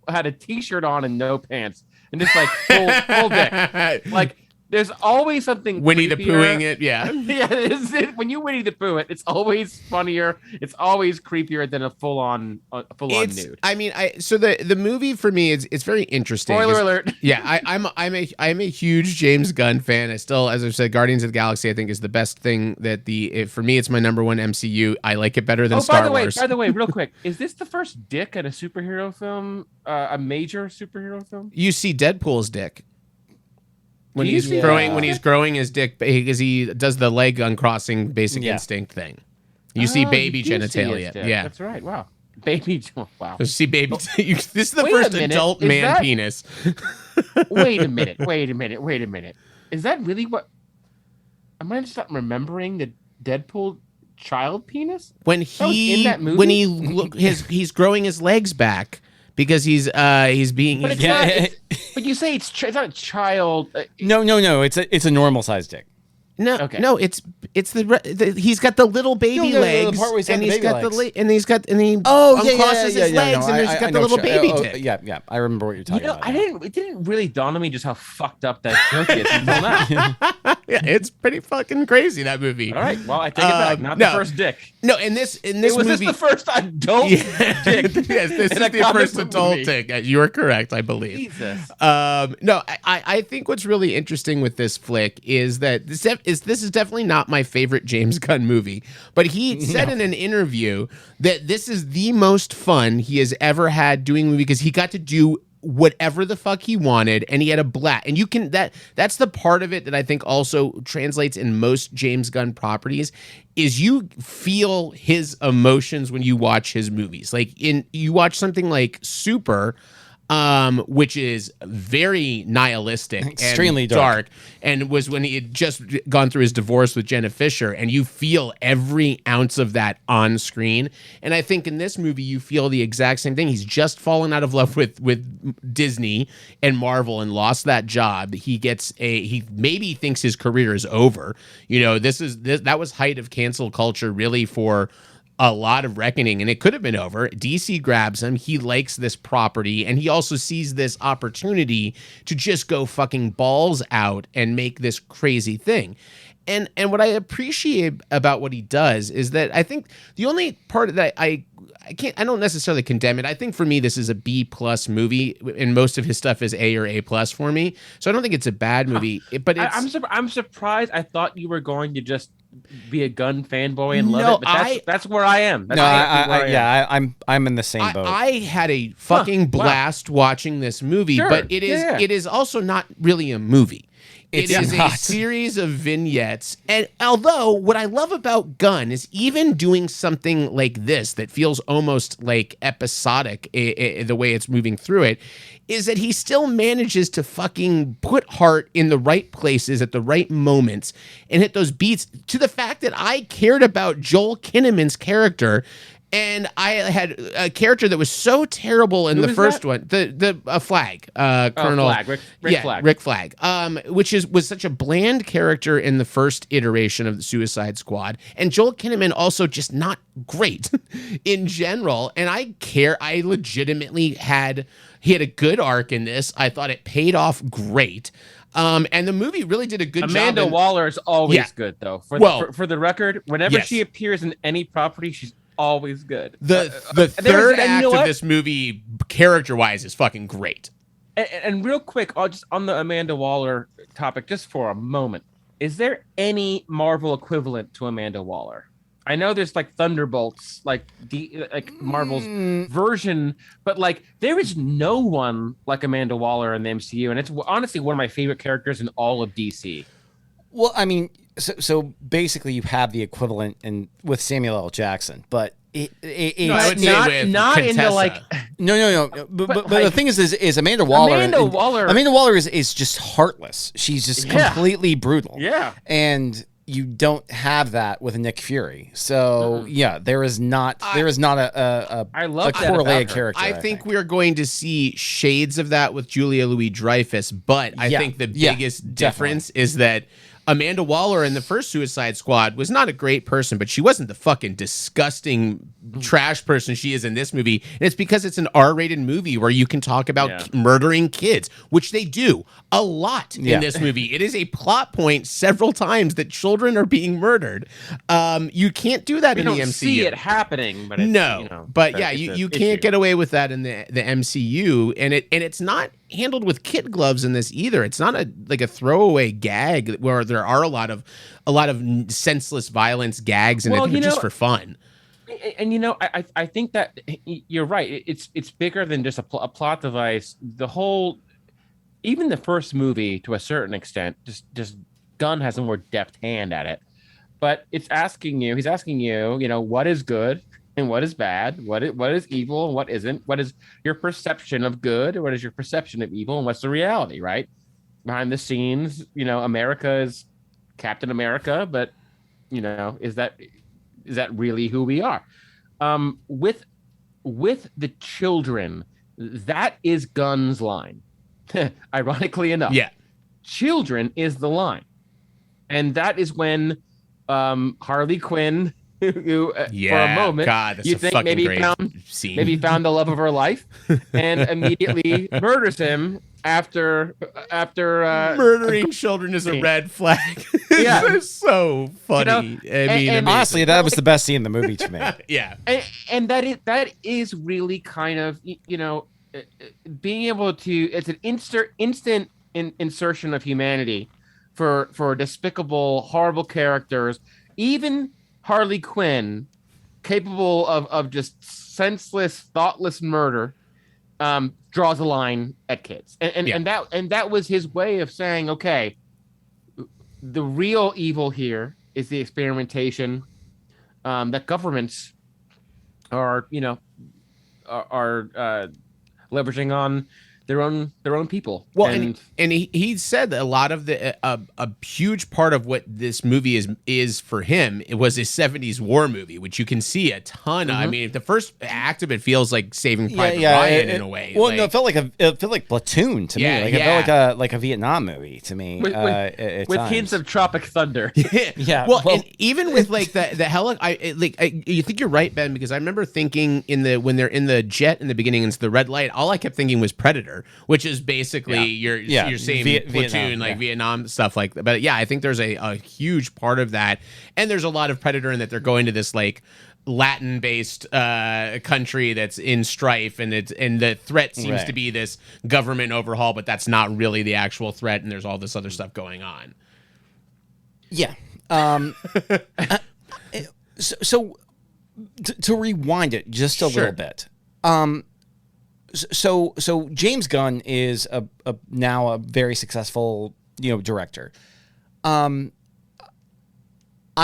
Speaker 8: had a t-shirt on and no pants and just like full dick. Like there's always something
Speaker 1: Winnie the Poohing it, yeah.
Speaker 8: Yeah, when you Winnie the Pooh it, it's always funnier. It's always creepier than a full on nude.
Speaker 1: I mean, so the movie for me it's very interesting.
Speaker 8: Spoiler alert.
Speaker 1: Yeah, I'm a huge James Gunn fan. I still, as I've said, Guardians of the Galaxy I think is the best thing that for me it's my number one MCU. I like it better than Star Wars.
Speaker 8: By the way, real quick, is this the first dick in a superhero film? A major superhero film?
Speaker 1: You see Deadpool's dick. When he's growing his dick because he does the leg uncrossing Basic Instinct thing. You see baby genitalia. Yeah,
Speaker 8: that's right. Wow, baby. Wow.
Speaker 1: You see baby. This is the first adult man penis.
Speaker 8: Wait a minute. Is that really what? Am I just not remembering the Deadpool child penis?
Speaker 1: When he in that movie? He's growing his legs back. Because he's being.
Speaker 8: But, but you say it's not a child.
Speaker 9: No. It's a normal sized dick.
Speaker 1: No, okay. No, it's he's got the little baby legs,
Speaker 9: the part where
Speaker 1: and
Speaker 9: he's got
Speaker 1: he uncrosses his legs, and he's got the little baby dick.
Speaker 9: Yeah, I remember what you're talking about.
Speaker 8: It didn't really dawn on me just how fucked up that joke is until now.
Speaker 1: Yeah, it's pretty fucking crazy, that movie.
Speaker 8: All right, well I take it back. Not the first dick.
Speaker 1: No, in this movie,
Speaker 8: this the first adult dick?
Speaker 1: Yes, this is the first adult dick. You are correct, I believe.
Speaker 8: Jesus.
Speaker 1: No, I think what's really interesting with this flick is that this is definitely not my favorite James Gunn movie, but he said in an interview that this is the most fun he has ever had doing a movie because he got to do whatever the fuck he wanted and he had a blast. And you can that's the part of it that I think also translates in most James Gunn properties is you feel his emotions when you watch his movies. Like you watch something like Super, which is very nihilistic,
Speaker 9: extremely
Speaker 1: and dark, and was when he had just gone through his divorce with Jenna Fisher, and you feel every ounce of that on screen. And I think in this movie, you feel the exact same thing. He's just fallen out of love with Disney and Marvel and lost that job. He maybe thinks his career is over. You know, that was height of cancel culture, really, for a lot of reckoning, and it could have been over. DC grabs him. He likes this property, and he also sees this opportunity to just go fucking balls out and make this crazy thing. And what I appreciate about what he does is that I think the only part that I don't necessarily condemn it. I think for me this is a B+ movie, and most of his stuff is A or A+ for me. So I don't think it's a bad movie. But
Speaker 8: I'm surprised. I thought you were going to just be a Gunn fanboy and love it. But that's where I am.
Speaker 9: I'm in the same boat.
Speaker 1: I had a fucking blast watching this movie, but it is also not really a movie. It is a series of vignettes. And although what I love about Gunn is even doing something like this that feels almost like episodic, the way it's moving through it, is that he still manages to fucking put heart in the right places at the right moments and hit those beats, to the fact that I cared about Joel Kinnaman's character. And I had a character that was so terrible in the first one, the Flag, Colonel Rick Flag, which was such a bland character in the first iteration of the Suicide Squad, and Joel Kinnaman also just not great in general. And I legitimately he had a good arc in this. I thought it paid off great. And the movie really did a good job.
Speaker 8: Amanda Waller is always good, though. For the record, whenever she appears in any property, she's always good.
Speaker 1: The third act of this movie, character-wise, is fucking great.
Speaker 8: And real quick, just on the Amanda Waller topic, just for a moment, is there any Marvel equivalent to Amanda Waller? I know there's like Thunderbolts, like Marvel's version, but like there is no one like Amanda Waller in the MCU, and it's honestly one of my favorite characters in all of DC.
Speaker 9: Well, I mean, so basically you have the equivalent with Samuel L. Jackson, but it's
Speaker 8: not into like
Speaker 9: no. But the thing is Amanda Waller. Amanda Waller is just heartless. She's just completely brutal.
Speaker 8: Yeah,
Speaker 9: and you don't have that with Nick Fury. So there is not a correlated character.
Speaker 1: I think we're going to see shades of that with Julia Louis-Dreyfus, but I think the biggest difference is that Amanda Waller in the first Suicide Squad was not a great person, but she wasn't the fucking disgusting trash person she is in this movie. And it's because it's an R-rated movie where you can talk about murdering kids, which they do a lot in this movie. It is a plot point several times that children are being murdered. You can't do that in the MCU.
Speaker 8: Don't see it happening, but
Speaker 1: you can't get away with that in the MCU, and it's not handled with kid gloves in this either. It's not like a throwaway gag where there are a lot of senseless violence gags in it just for fun.
Speaker 8: And I think that you're right. It's bigger than just a plot device. Even the first movie, to a certain extent, just Gunn has a more deft hand at it. But he's asking you, what is good and what is bad, what is evil and what isn't, what is your perception of good, what is your perception of evil, and what's the reality, right? Behind the scenes, America is Captain America, but is that really who we are? With the children, that is Gunn's line. Ironically enough, children is the line, and that is when Harley Quinn, who for a moment you think maybe found the love of her life, and immediately murders him after
Speaker 1: murdering children is a red flag. It's so funny.
Speaker 9: Honestly, that was the best scene in the movie to me.
Speaker 8: And that is really kind of being able to, it's an instant insertion of humanity for despicable, horrible characters. Even Harley Quinn, capable of just senseless, thoughtless murder, draws a line at kids, and that was his way of saying, okay, the real evil here is the experimentation that governments are leveraging on their own people.
Speaker 1: Well, and he said that a lot of a huge part of what this movie is for him, it was a 70s war movie, which you can see a ton of. I mean, the first act of it feels like Saving Private Ryan in a way.
Speaker 9: Well, no, it felt like Platoon to me. It felt like a Vietnam movie to me.
Speaker 8: With hints of Tropic Thunder.
Speaker 1: Well, and even with like the you think you're right, Ben, because I remember thinking when they're in the jet in the beginning and it's the red light, all I kept thinking was Predator, which is basically your same Platoon, Vietnam stuff like that. But I think there's a huge part of that, and there's a lot of Predator in that they're going to this like Latin-based country that's in strife, and the threat seems to be this government overhaul, but that's not really the actual threat, and there's all this other stuff going on.
Speaker 9: So to rewind it just a little bit. So James Gunn is now a very successful director. I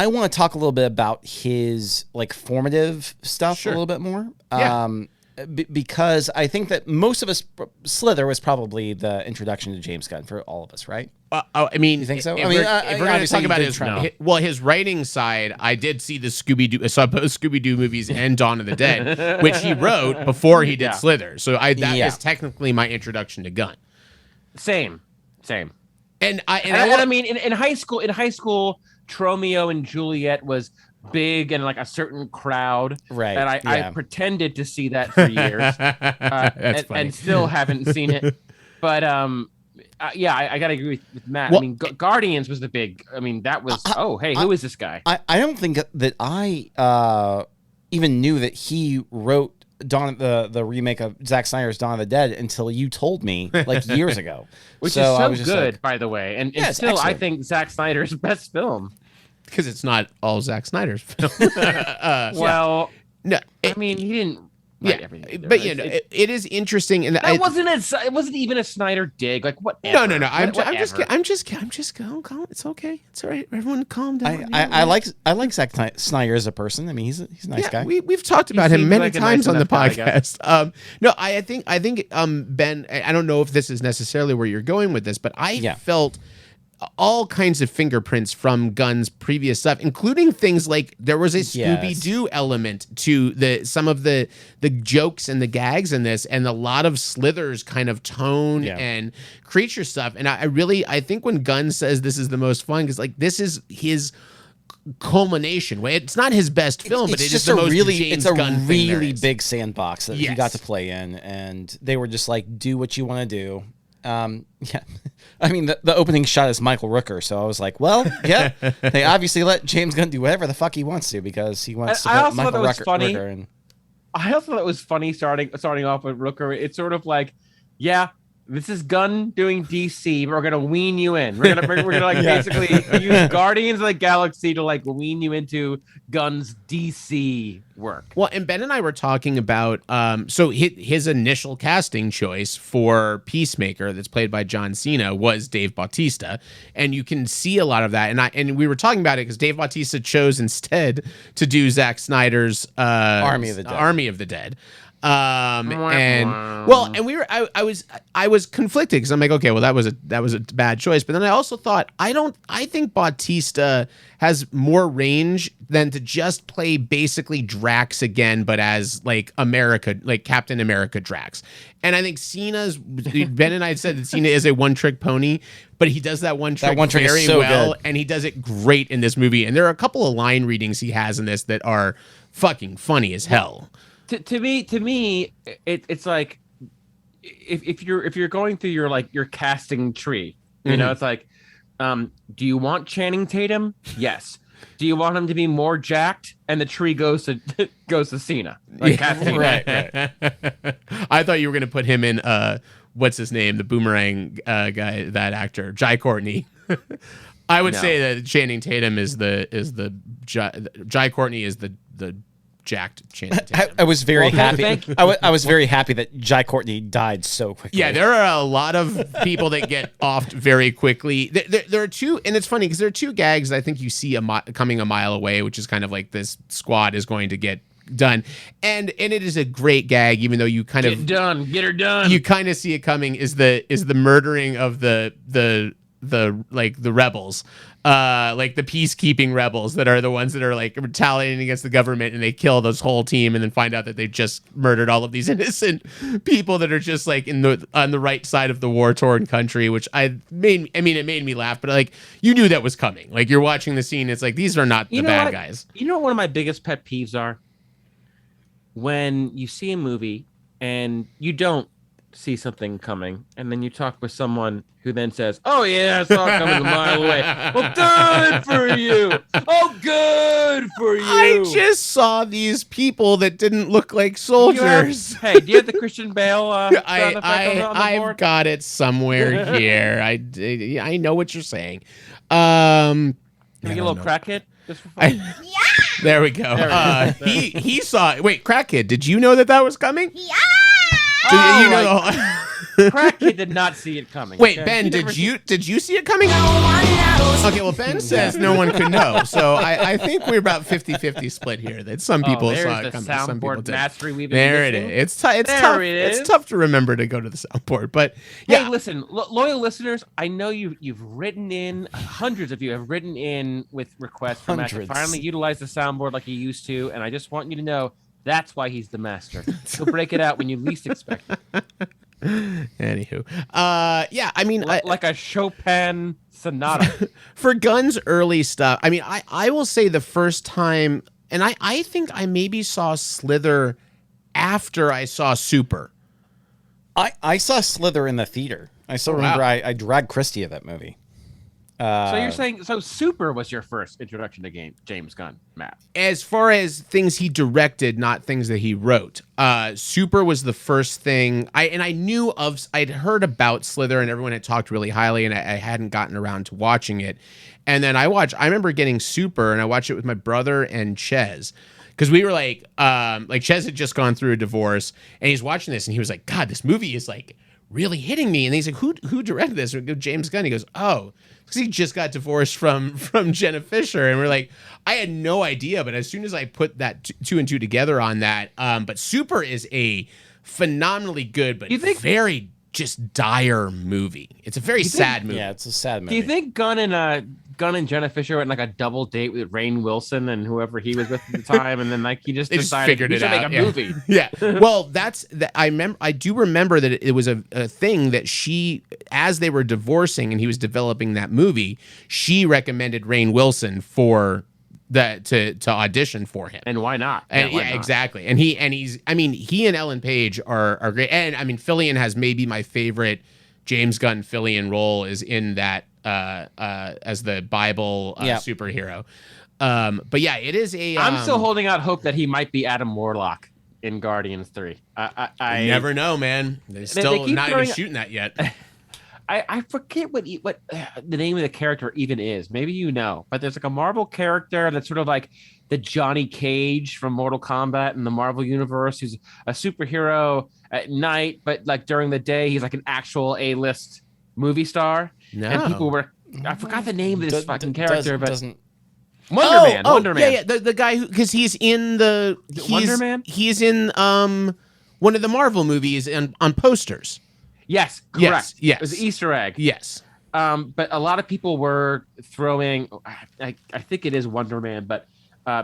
Speaker 9: want to talk a little bit about his like formative stuff a little bit more.
Speaker 1: Yeah.
Speaker 9: Because I think that most of us, Slither was probably the introduction to James Gunn for all of us, right?
Speaker 1: I mean,
Speaker 9: You think so?
Speaker 1: If
Speaker 9: I mean,
Speaker 1: if we're going to
Speaker 9: obviously
Speaker 1: talk about
Speaker 9: you
Speaker 1: his,
Speaker 9: did
Speaker 1: his writing side, I did see the Scooby-Doo movies and Dawn of the Dead, which he wrote before he did Slither. So that is technically my introduction to Gunn.
Speaker 8: Same.
Speaker 1: And
Speaker 8: I mean, in high school, Tromeo and Juliet was big and like a certain crowd,
Speaker 9: right?
Speaker 8: And I pretended to see that for years, and still haven't seen it. But I gotta agree with Matt.
Speaker 1: Well,
Speaker 8: I mean, Guardians was the big. I mean, that was. Who is this guy?
Speaker 9: I don't think that I even knew that he wrote the remake of Zack Snyder's Dawn of the Dead until you told me like years ago.
Speaker 8: Which
Speaker 9: so
Speaker 8: is
Speaker 9: I was
Speaker 8: so
Speaker 9: just
Speaker 8: good,
Speaker 9: like,
Speaker 8: by the way, and
Speaker 9: it's
Speaker 8: still
Speaker 9: excellent.
Speaker 8: I think Zack Snyder's best film.
Speaker 1: because it's not all Zack Snyder's film.
Speaker 8: Well,
Speaker 1: no,
Speaker 8: I mean, he didn't. Write everything either.
Speaker 1: But it is interesting, and
Speaker 8: it wasn't even a Snyder dig. Like what?
Speaker 1: No. I'm just calm. It's okay. It's all right. Everyone, calm down.
Speaker 9: I like Zack Snyder as a person. I mean, he's a nice guy.
Speaker 1: We've talked about him many times on the podcast. I think Ben. I don't know if this is necessarily where you're going with this, but I felt all kinds of fingerprints from Gunn's previous stuff, including things like there was a Scooby-Doo element to some of the jokes and the gags in this, and a lot of Slither's kind of tone and creature stuff. And I think when Gunn says this is the most fun, because like this is his culmination. It's not his best film, but it is the most James Gunn thing there is.
Speaker 9: Big sandbox that he got to play in, and they were just like, do what you want to do. I mean, the opening shot is Michael Rooker, so I was like, well, they obviously let James Gunn do whatever the fuck he wants to because he wants to put Michael Rooker in.
Speaker 8: I also thought it was funny starting off with Rooker. It's sort of like, this is Gunn doing DC. We're gonna wean you in. We're gonna like basically use Guardians of the Galaxy to like wean you into Gunn's DC work.
Speaker 1: Well, and Ben and I were talking about so his initial casting choice for Peacemaker, that's played by John Cena, was Dave Bautista, and you can see a lot of that. And we were talking about it because Dave Bautista chose instead to do Zack Snyder's Army of the Dead. And we were I was conflicted because I'm like, okay, well that was a bad choice, but then I also thought I think Bautista has more range than to just play basically Drax again, but as like Captain America Drax. And I think Ben and I had said that Cena is a one-trick pony, but he does that one trick very well, and he does it great in this movie. And there are a couple of line readings he has in this that are fucking funny as hell.
Speaker 8: To me, it's like if you're going through your casting tree, you know, it's like, do you want Channing Tatum? Yes. Do you want him to be more jacked? And the tree goes to Cena. Like
Speaker 1: right. I thought you were gonna put him in what's his name, the boomerang guy, that actor, Jai Courtney. I would say that Channing Tatum is the Jai Courtney is the jacked Channing Tatum.
Speaker 9: I was very happy. I was very happy that Jai Courtney died so quickly.
Speaker 1: Yeah, there are a lot of people that get offed very quickly. There are two, and it's funny because there are two gags I think you see coming a mile away, which is kind of like this squad is going to get done, and it is a great gag, even though you kind of
Speaker 8: get her done.
Speaker 1: You kind of see it coming. Is the murdering of the rebels. Like the peacekeeping rebels that are the ones that are like retaliating against the government, and they kill this whole team and then find out that they've just murdered all of these innocent people that are just like on the right side of the war-torn country, which it made me laugh, but like you knew that was coming. Like you're watching the scene, it's like these are not the bad guys.
Speaker 8: You know what one of my biggest pet peeves are? When you see a movie and you don't see something coming, and then you talk with someone who then says, "Oh yeah, I saw it coming a mile away." Well, good for you. Oh, good for you.
Speaker 1: I just saw these people that didn't look like soldiers.
Speaker 8: Do you have the Christian Bale?
Speaker 1: I've got it somewhere here. I know what you're saying. Can
Speaker 8: we get a little crackhead? Just for fun?
Speaker 1: There we go. He saw it. Wait, crackhead, did you know that was coming?
Speaker 11: Yeah.
Speaker 1: You know.
Speaker 8: Crack Kid did not see it coming.
Speaker 1: Wait,
Speaker 8: okay?
Speaker 1: Ben, did you see it coming? Okay, well, Ben says no one could know. So I think we're about 50-50 split here. That some people saw it coming, some people
Speaker 8: soundboard
Speaker 1: didn't.
Speaker 8: mastery we've been
Speaker 1: There it
Speaker 8: missing.
Speaker 1: is. It's tough. It's tough to remember to go to the soundboard, but yeah.
Speaker 8: Hey, listen, loyal listeners, I know you've written in, hundreds of you have written in with requests for Matt to
Speaker 9: Hundreds.
Speaker 8: finally utilize the soundboard like he used to, and I just want you to know that's why he's the master. He'll break it out when you least expect it.
Speaker 1: Anywho, yeah, I mean,
Speaker 8: Like a Chopin sonata.
Speaker 1: for Gunn's early stuff, I mean, I will say the first time, and I think I maybe saw Slither after I saw Super.
Speaker 9: I saw Slither in the theater. I still remember I dragged Christy to that movie.
Speaker 8: So you're saying Super was your first introduction to James Gunn, Matt?
Speaker 1: As far as things he directed, not things that he wrote, Super was the first thing I'd heard about Slither and everyone had talked really highly, and I hadn't gotten around to watching it. And then I remember getting Super, and I watched it with my brother and Ches. Because we were like Ches had just gone through a divorce, and he's watching this, and he was like, God, this movie is like really hitting me. And he's like, who directed this? We go, James Gunn. He goes, oh, because he just got divorced from Jenna Fisher. And we're like, I had no idea. But as soon as I put that two and two together on that, but Super is a phenomenally good, but very just dire movie. It's a very sad movie.
Speaker 9: Yeah, it's a sad movie.
Speaker 8: Do you think Gunn and Jenna Fisher went like a double date with Rainn Wilson and whoever he was with at the time, and then like he just
Speaker 1: They just
Speaker 8: decided
Speaker 1: figured
Speaker 8: we
Speaker 1: it
Speaker 8: should
Speaker 1: out.
Speaker 8: make a movie?
Speaker 1: Yeah. Well, I do remember that it was a thing that she, as they were divorcing and he was developing that movie, she recommended Rainn Wilson for that to audition for him.
Speaker 8: And why not?
Speaker 1: And
Speaker 8: why
Speaker 1: yeah,
Speaker 8: not?
Speaker 1: exactly. And he and Ellen Page are great. And I mean, Fillion has maybe my favorite James Gunn Fillion role is in that as the Bible superhero. But yeah, it is a.
Speaker 8: I'm still holding out hope that he might be Adam Warlock in Guardians 3. I
Speaker 1: never know, man. They're still
Speaker 8: keep
Speaker 1: not even
Speaker 8: throwing-
Speaker 1: shooting that yet.
Speaker 8: I forget what the name of the character even is. Maybe you know, but there's like a Marvel character that's sort of like the Johnny Cage from Mortal Kombat in the Marvel universe, who's a superhero at night, but like during the day, he's like an actual A-list movie star.
Speaker 1: No.
Speaker 8: And people were, I forgot the name of this fucking character, but
Speaker 9: doesn't.
Speaker 8: Wonder Man.
Speaker 1: Yeah, the guy who, because he's in the
Speaker 8: Wonder Man?
Speaker 1: He's in one of the Marvel movies on posters.
Speaker 8: Yes, correct.
Speaker 1: Yes.
Speaker 8: It was an Easter egg.
Speaker 1: Yes.
Speaker 8: But a lot of people were throwing, I think it is Wonder Man, but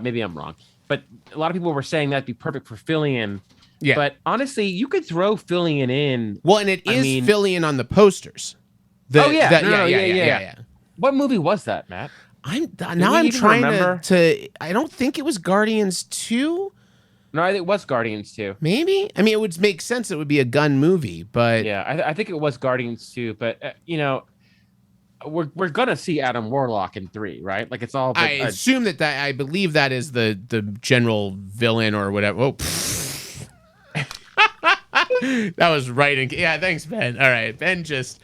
Speaker 8: maybe I'm wrong. But a lot of people were saying that'd be perfect for Fillion.
Speaker 1: Yeah.
Speaker 8: But honestly, you could throw Fillion in.
Speaker 1: Well, and it is Fillion on the posters. Yeah.
Speaker 8: What movie was that, Matt?
Speaker 1: I'm
Speaker 8: even
Speaker 1: trying
Speaker 8: remember?
Speaker 1: to. I don't think it was Guardians 2.
Speaker 8: No, I think it was Guardians 2.
Speaker 1: Maybe. I mean, it would make sense. It would be a Gunn movie, but
Speaker 8: Yeah, I think it was Guardians 2. But we're gonna see Adam Warlock in 3, right? Like it's all.
Speaker 1: I assume that I believe that is the general villain or whatever. Oh, that was right. Yeah, thanks, Ben. All right, Ben just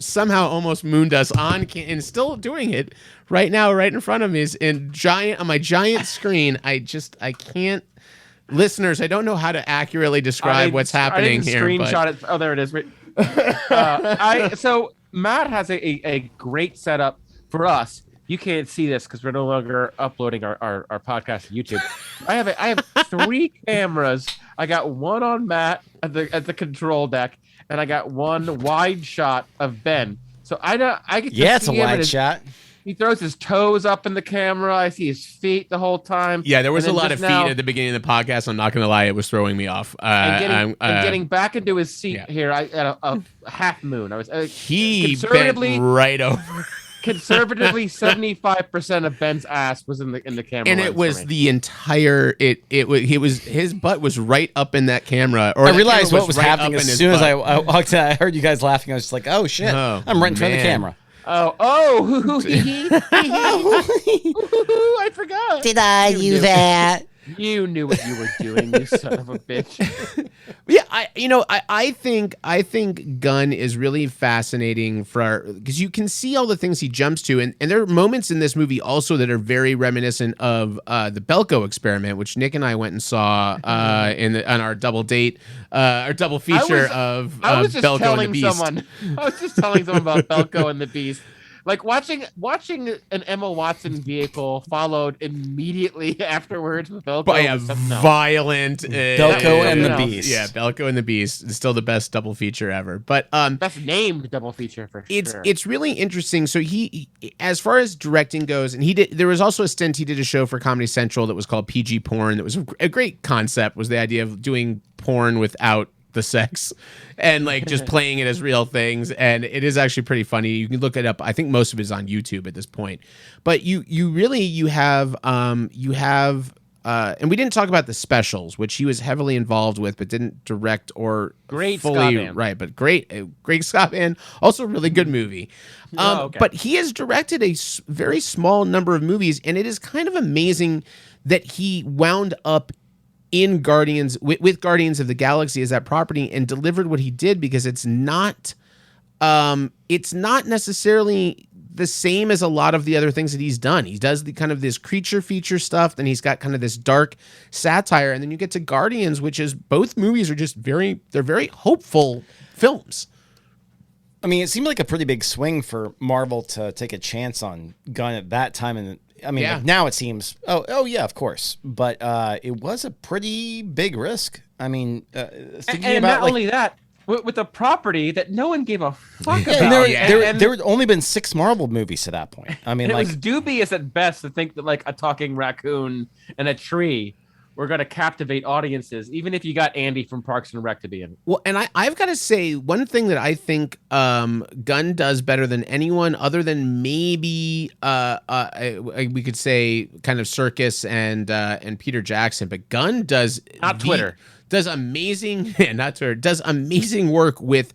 Speaker 1: somehow almost mooned us on and still doing it right now, right in front of me, is on my giant screen. I can't. Listeners, I don't know how to accurately describe what's happening here.
Speaker 8: Screenshot it. Oh, there it is. So Matt has a great setup for us. You can't see this because we're no longer uploading our podcast to YouTube. I have 3 cameras. I got one on Matt at the control deck, and I got one wide shot of Ben. So I get to see
Speaker 9: it's a
Speaker 8: him
Speaker 9: wide shot.
Speaker 8: He throws his toes up in the camera. I see his feet the whole time.
Speaker 1: Yeah, there was a
Speaker 8: And then
Speaker 1: lot of
Speaker 8: just
Speaker 1: feet
Speaker 8: now-
Speaker 1: at the beginning of the podcast. I'm not going to lie, it was throwing me off.
Speaker 8: And getting back into his seat here, I at a half moon. I was
Speaker 1: he bent
Speaker 8: conservatively
Speaker 1: right over.
Speaker 8: Conservatively, 75% of Ben's ass was in the camera,
Speaker 1: And
Speaker 8: lens
Speaker 1: it was
Speaker 8: for me.
Speaker 1: the entire his butt was right up in that camera. Or
Speaker 9: I
Speaker 1: that
Speaker 9: realized
Speaker 1: camera
Speaker 9: what was
Speaker 1: right
Speaker 9: happening
Speaker 1: up
Speaker 9: as
Speaker 1: in his
Speaker 9: soon as
Speaker 1: butt.
Speaker 9: I walked in. I heard you guys laughing. I was just like, "Oh shit!
Speaker 1: Oh,
Speaker 9: I'm right in front of the
Speaker 1: man.
Speaker 9: camera."
Speaker 8: I forgot.
Speaker 11: Did I do that?
Speaker 8: You knew what you were doing, you son of a bitch.
Speaker 1: Yeah, I think Gunn is really fascinating because you can see all the things he jumps to, and there are moments in this movie also that are very reminiscent of the Belko experiment, which Nick and I went and saw on our double date, our double feature of Belko and the Beast.
Speaker 8: I was just telling someone about Belko and the Beast. Like watching an Emma Watson vehicle followed immediately afterwards with Belko
Speaker 1: by a violent
Speaker 9: Belko and the Beast.
Speaker 1: Yeah, Belko and the Beast is still the best double feature ever. But
Speaker 8: best named double feature for sure.
Speaker 1: It's really interesting. So he as far as directing goes, and there was also a stint he did a show for Comedy Central that was called PG Porn. That was a great concept. Was the idea of doing porn without the sex and like just playing it as real things, and it is actually pretty funny. You can look it up. I think most of it is on YouTube at this point, but you have and we didn't talk about the specials, which he was heavily involved with but didn't direct or
Speaker 8: great
Speaker 1: fully
Speaker 8: Scott
Speaker 1: right, but great Scott Band, also a really good movie. But he has directed a very small number of movies, and it is kind of amazing that he wound up in Guardians with Guardians of the Galaxy as that property and delivered what he did, because it's not necessarily the same as a lot of the other things that he's done. He does the kind of this creature feature stuff, then he's got kind of this dark satire, and then you get to Guardians, which is both movies are just very hopeful films.
Speaker 9: I mean, it seemed like a pretty big swing for Marvel to take a chance on Gunn at that time, and I mean, like now it seems, oh yeah, of course, but it was a pretty big risk. I mean, thinking
Speaker 8: and
Speaker 9: about
Speaker 8: not only that, with a property that no one gave a fuck about.
Speaker 9: And there had only been 6 Marvel movies to that point. I mean,
Speaker 8: it was dubious at best to think that like a talking raccoon and a tree were going to captivate audiences, even if you got Andy from Parks and Rec to be in.
Speaker 1: Well, and I've got to say, one thing that I think Gunn does better than anyone, other than maybe we could say kind of Circus and Peter Jackson, but Gunn does does amazing work with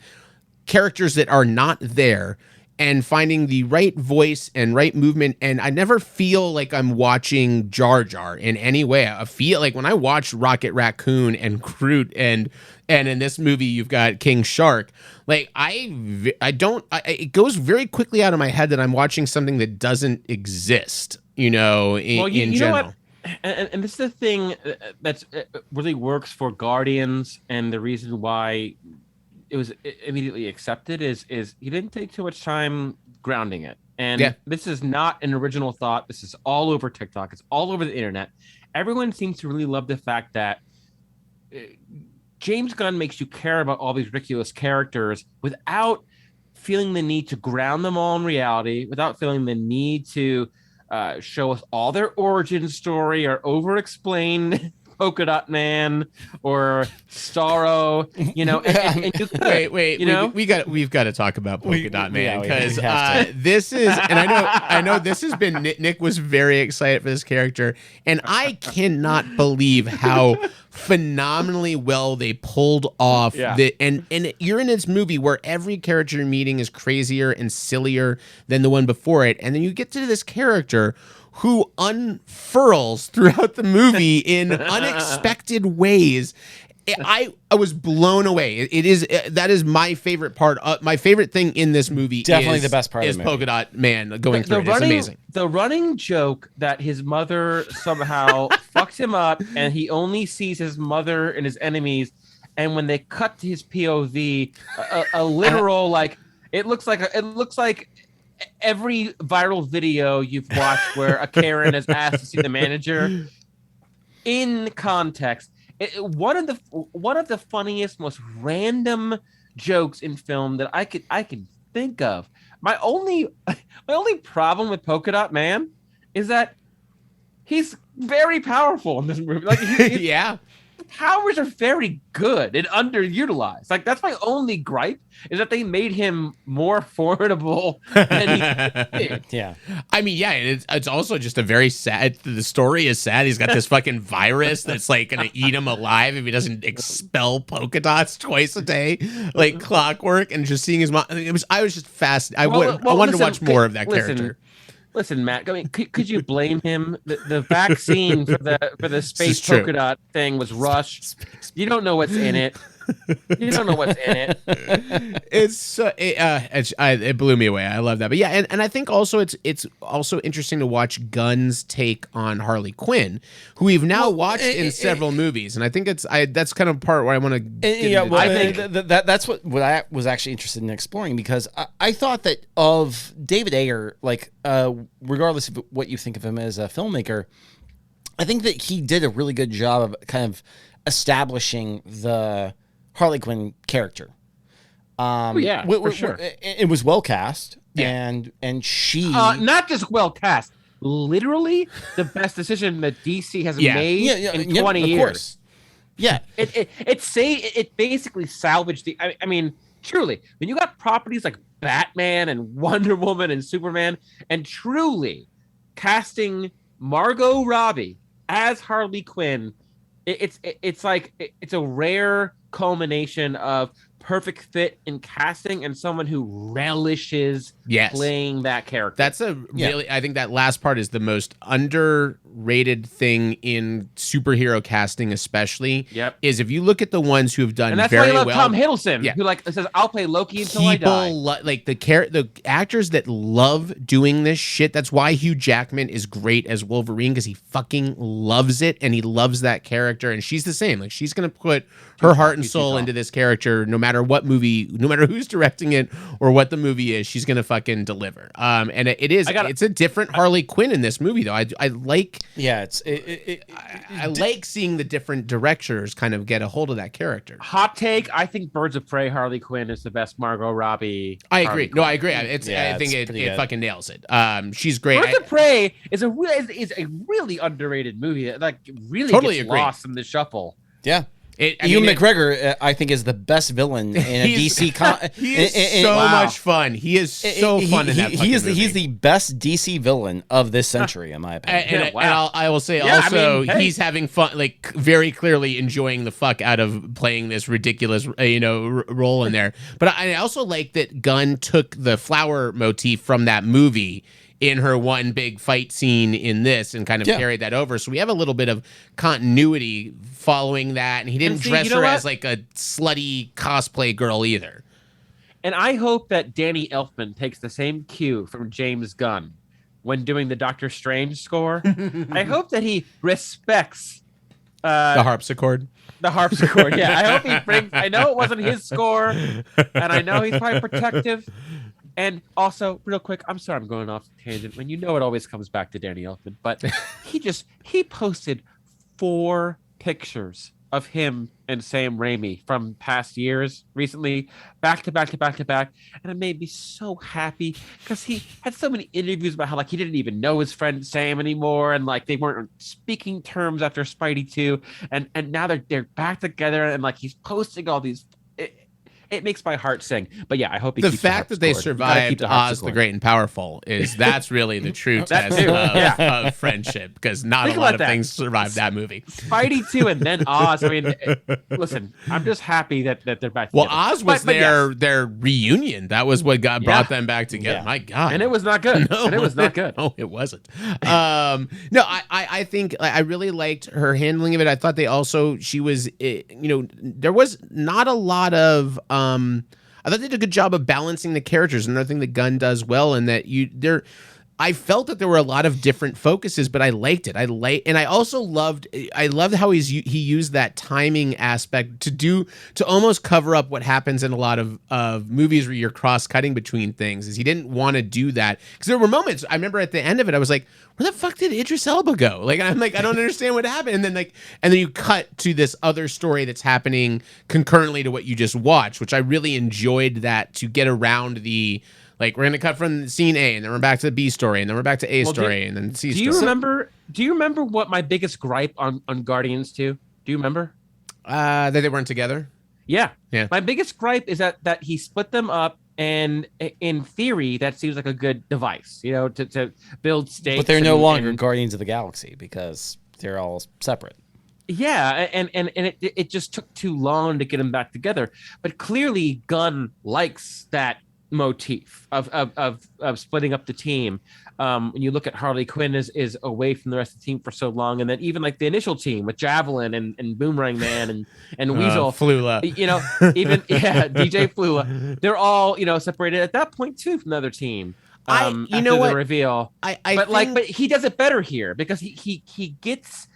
Speaker 1: characters that are not there, and finding the right voice and right movement. And I never feel like I'm watching Jar Jar in any way. I feel like when I watch Rocket Raccoon and Groot and in this movie you've got King Shark, like it goes very quickly out of my head that I'm watching something that doesn't exist, in general.
Speaker 8: Know what? And this is the thing that's really works for Guardians, and the reason why it was immediately accepted is he didn't take too much time grounding it. And this is not an original thought. This is all over TikTok. It's all over the internet. Everyone seems to really love the fact that James Gunn makes you care about all these ridiculous characters without feeling the need to ground them all in reality, without feeling the need to show us all their origin story or over-explain Polka Dot Man or Starro, and you could,
Speaker 1: wait, we've got to talk about Polka Dot Man, because this is, and I know this has been, Nick was very excited for this character, and I cannot believe how phenomenally well they pulled off and you're in this movie where every character you're meeting is crazier and sillier than the one before it, and then you get to this character who unfurls throughout the movie in unexpected ways. I was blown away. That is my favorite part. My favorite thing in this movie
Speaker 9: definitely the best part
Speaker 1: is
Speaker 9: of the movie.
Speaker 1: Polka Dot Man going through it. It's amazing.
Speaker 8: The running joke that his mother somehow fucks him up, and he only sees his mother and his enemies. And when they cut to his POV, a literal like it looks like every viral video you've watched where a Karen is asked to see the manager in context. One of the funniest, most random jokes in film that I could think of. My only problem with Polka Dot Man is that he's very powerful in this movie. Like, powers are very good and underutilized. Like, that's my only gripe, is that they made him more formidable than he did.
Speaker 9: Yeah.
Speaker 1: I mean, and it's also just a very sad, the story is sad. He's got this fucking virus that's like going to eat him alive if he doesn't expel polka dots twice a day, like clockwork, and just seeing his mom. I was just fascinated. I wanted to watch more of that character.
Speaker 8: Listen, Matt. I mean, could you blame him? The vaccine for the space
Speaker 1: true.
Speaker 8: polka dot thing was rushed. You don't know what's in it. You don't know what's in it.
Speaker 1: It blew me away. I love that. But yeah, and I think also it's also interesting to watch Gunn's take on Harley Quinn, who we've now watched in several movies, and I think that's kind of part where I want to.
Speaker 9: I think that's what I was actually interested in exploring, because I thought that of David Ayer, like regardless of what you think of him as a filmmaker, I think that he did a really good job of kind of establishing the Harley Quinn character.
Speaker 8: For sure.
Speaker 9: It was well cast, and she
Speaker 8: not just well cast, literally the best decision that DC has made in 20 years.
Speaker 9: Course. Yeah,
Speaker 8: it basically salvaged the. I mean, truly, when you got properties like Batman and Wonder Woman and Superman, and truly casting Margot Robbie as Harley Quinn, it's a rare culmination of perfect fit in casting and someone who relishes playing that character.
Speaker 1: That's a really, I think that last part is the most underrated thing in superhero casting, especially.
Speaker 8: Yep.
Speaker 1: Is if you look at the ones who have done
Speaker 8: and that's
Speaker 1: very
Speaker 8: why I love
Speaker 1: well.
Speaker 8: Tom Hiddleston, who says, "I'll play Loki until I die."
Speaker 1: Like the actors that love doing this shit. That's why Hugh Jackman is great as Wolverine, because he fucking loves it and he loves that character. And she's the same. Like, she's gonna put her heart and soul into this character, no matter what movie, no matter who's directing it or what the movie is. She's gonna fucking deliver. And it's a different Harley Quinn in this movie, though. I like.
Speaker 9: Yeah,
Speaker 1: I like seeing the different directors kind of get a hold of that character.
Speaker 8: Hot take: I think Birds of Prey Harley Quinn is the best Margot Robbie.
Speaker 1: I agree. No, I agree. I think it fucking nails it. She's great.
Speaker 8: Birds of Prey is a really underrated movie. Like, really
Speaker 1: totally
Speaker 8: gets
Speaker 1: agree.
Speaker 8: Lost in the shuffle.
Speaker 9: Yeah. Ewan McGregor, I think, is the best villain in a DC comic.
Speaker 1: He is so much fun. He is so fun in that movie.
Speaker 9: He's the best DC villain of this century, in my opinion.
Speaker 1: And I will say he's having fun, like, very clearly enjoying the fuck out of playing this ridiculous, role in there. But I also like that Gunn took the flower motif from that movie in her one big fight scene in this and kind of carried that over. So we have a little bit of continuity following that. And he didn't dress her as like a slutty cosplay girl either.
Speaker 8: And I hope that Danny Elfman takes the same cue from James Gunn when doing the Doctor Strange score. I hope that he respects
Speaker 1: the harpsichord.
Speaker 8: The harpsichord, yeah. I hope he brings. I know it wasn't his score, and I know he's probably protective. And also, real quick, I'm sorry I'm going off tangent. When it always comes back to Danny Elfman, but he posted 4 pictures of him and Sam Raimi from past years recently, back to back, and it made me so happy because he had so many interviews about how, like, he didn't even know his friend Sam anymore, and like they weren't speaking terms after Spidey 2, and now they're back together, and like he's posting all these. It makes my heart sing. But yeah, I hope
Speaker 1: the fact that they survived Oz the Great and Powerful that's really the true test of friendship, because not a lot of things survived that movie.
Speaker 8: Spidey 2 and then Oz. I mean, listen, I'm just happy that they're back together.
Speaker 1: Well, Oz was their reunion. That was what brought them back together. My God.
Speaker 8: And it was not good.
Speaker 1: No, it wasn't. I think I really liked her handling of it. I thought she was, there was not a lot of, I thought they did a good job of balancing the characters. Another thing that Gunn does well, and that I felt that there were a lot of different focuses, but I liked it. And I also loved how he used that timing aspect to almost cover up what happens in a lot of movies where you're cross-cutting between things. Is he didn't want to do that, because there were moments, I remember at the end of it, I was like, where the fuck did Idris Elba go? Like, I'm like, I don't understand what happened. And then you cut to this other story that's happening concurrently to what you just watched, which I really enjoyed, that to get around the, like, we're going to cut from scene A, and then we're back to the B story, and then we're back to A story, and then C story.
Speaker 8: Do you remember what my biggest gripe on Guardians 2? Do you remember?
Speaker 1: That they weren't together?
Speaker 8: Yeah. My biggest gripe is that he split them up, and in theory, that seems like a good device, to build stakes.
Speaker 9: But they're no longer Guardians of the Galaxy because they're all separate.
Speaker 8: Yeah, and it just took too long to get them back together. But clearly, Gunn likes that motif of splitting up the team. When you look at Harley Quinn is away from the rest of the team for so long, and then even like the initial team with Javelin and Boomerang Man and Weasel,
Speaker 1: Flula,
Speaker 8: even DJ Flula, they're all separated at that point too from the other team. After the reveal, but he does it better here because he gets,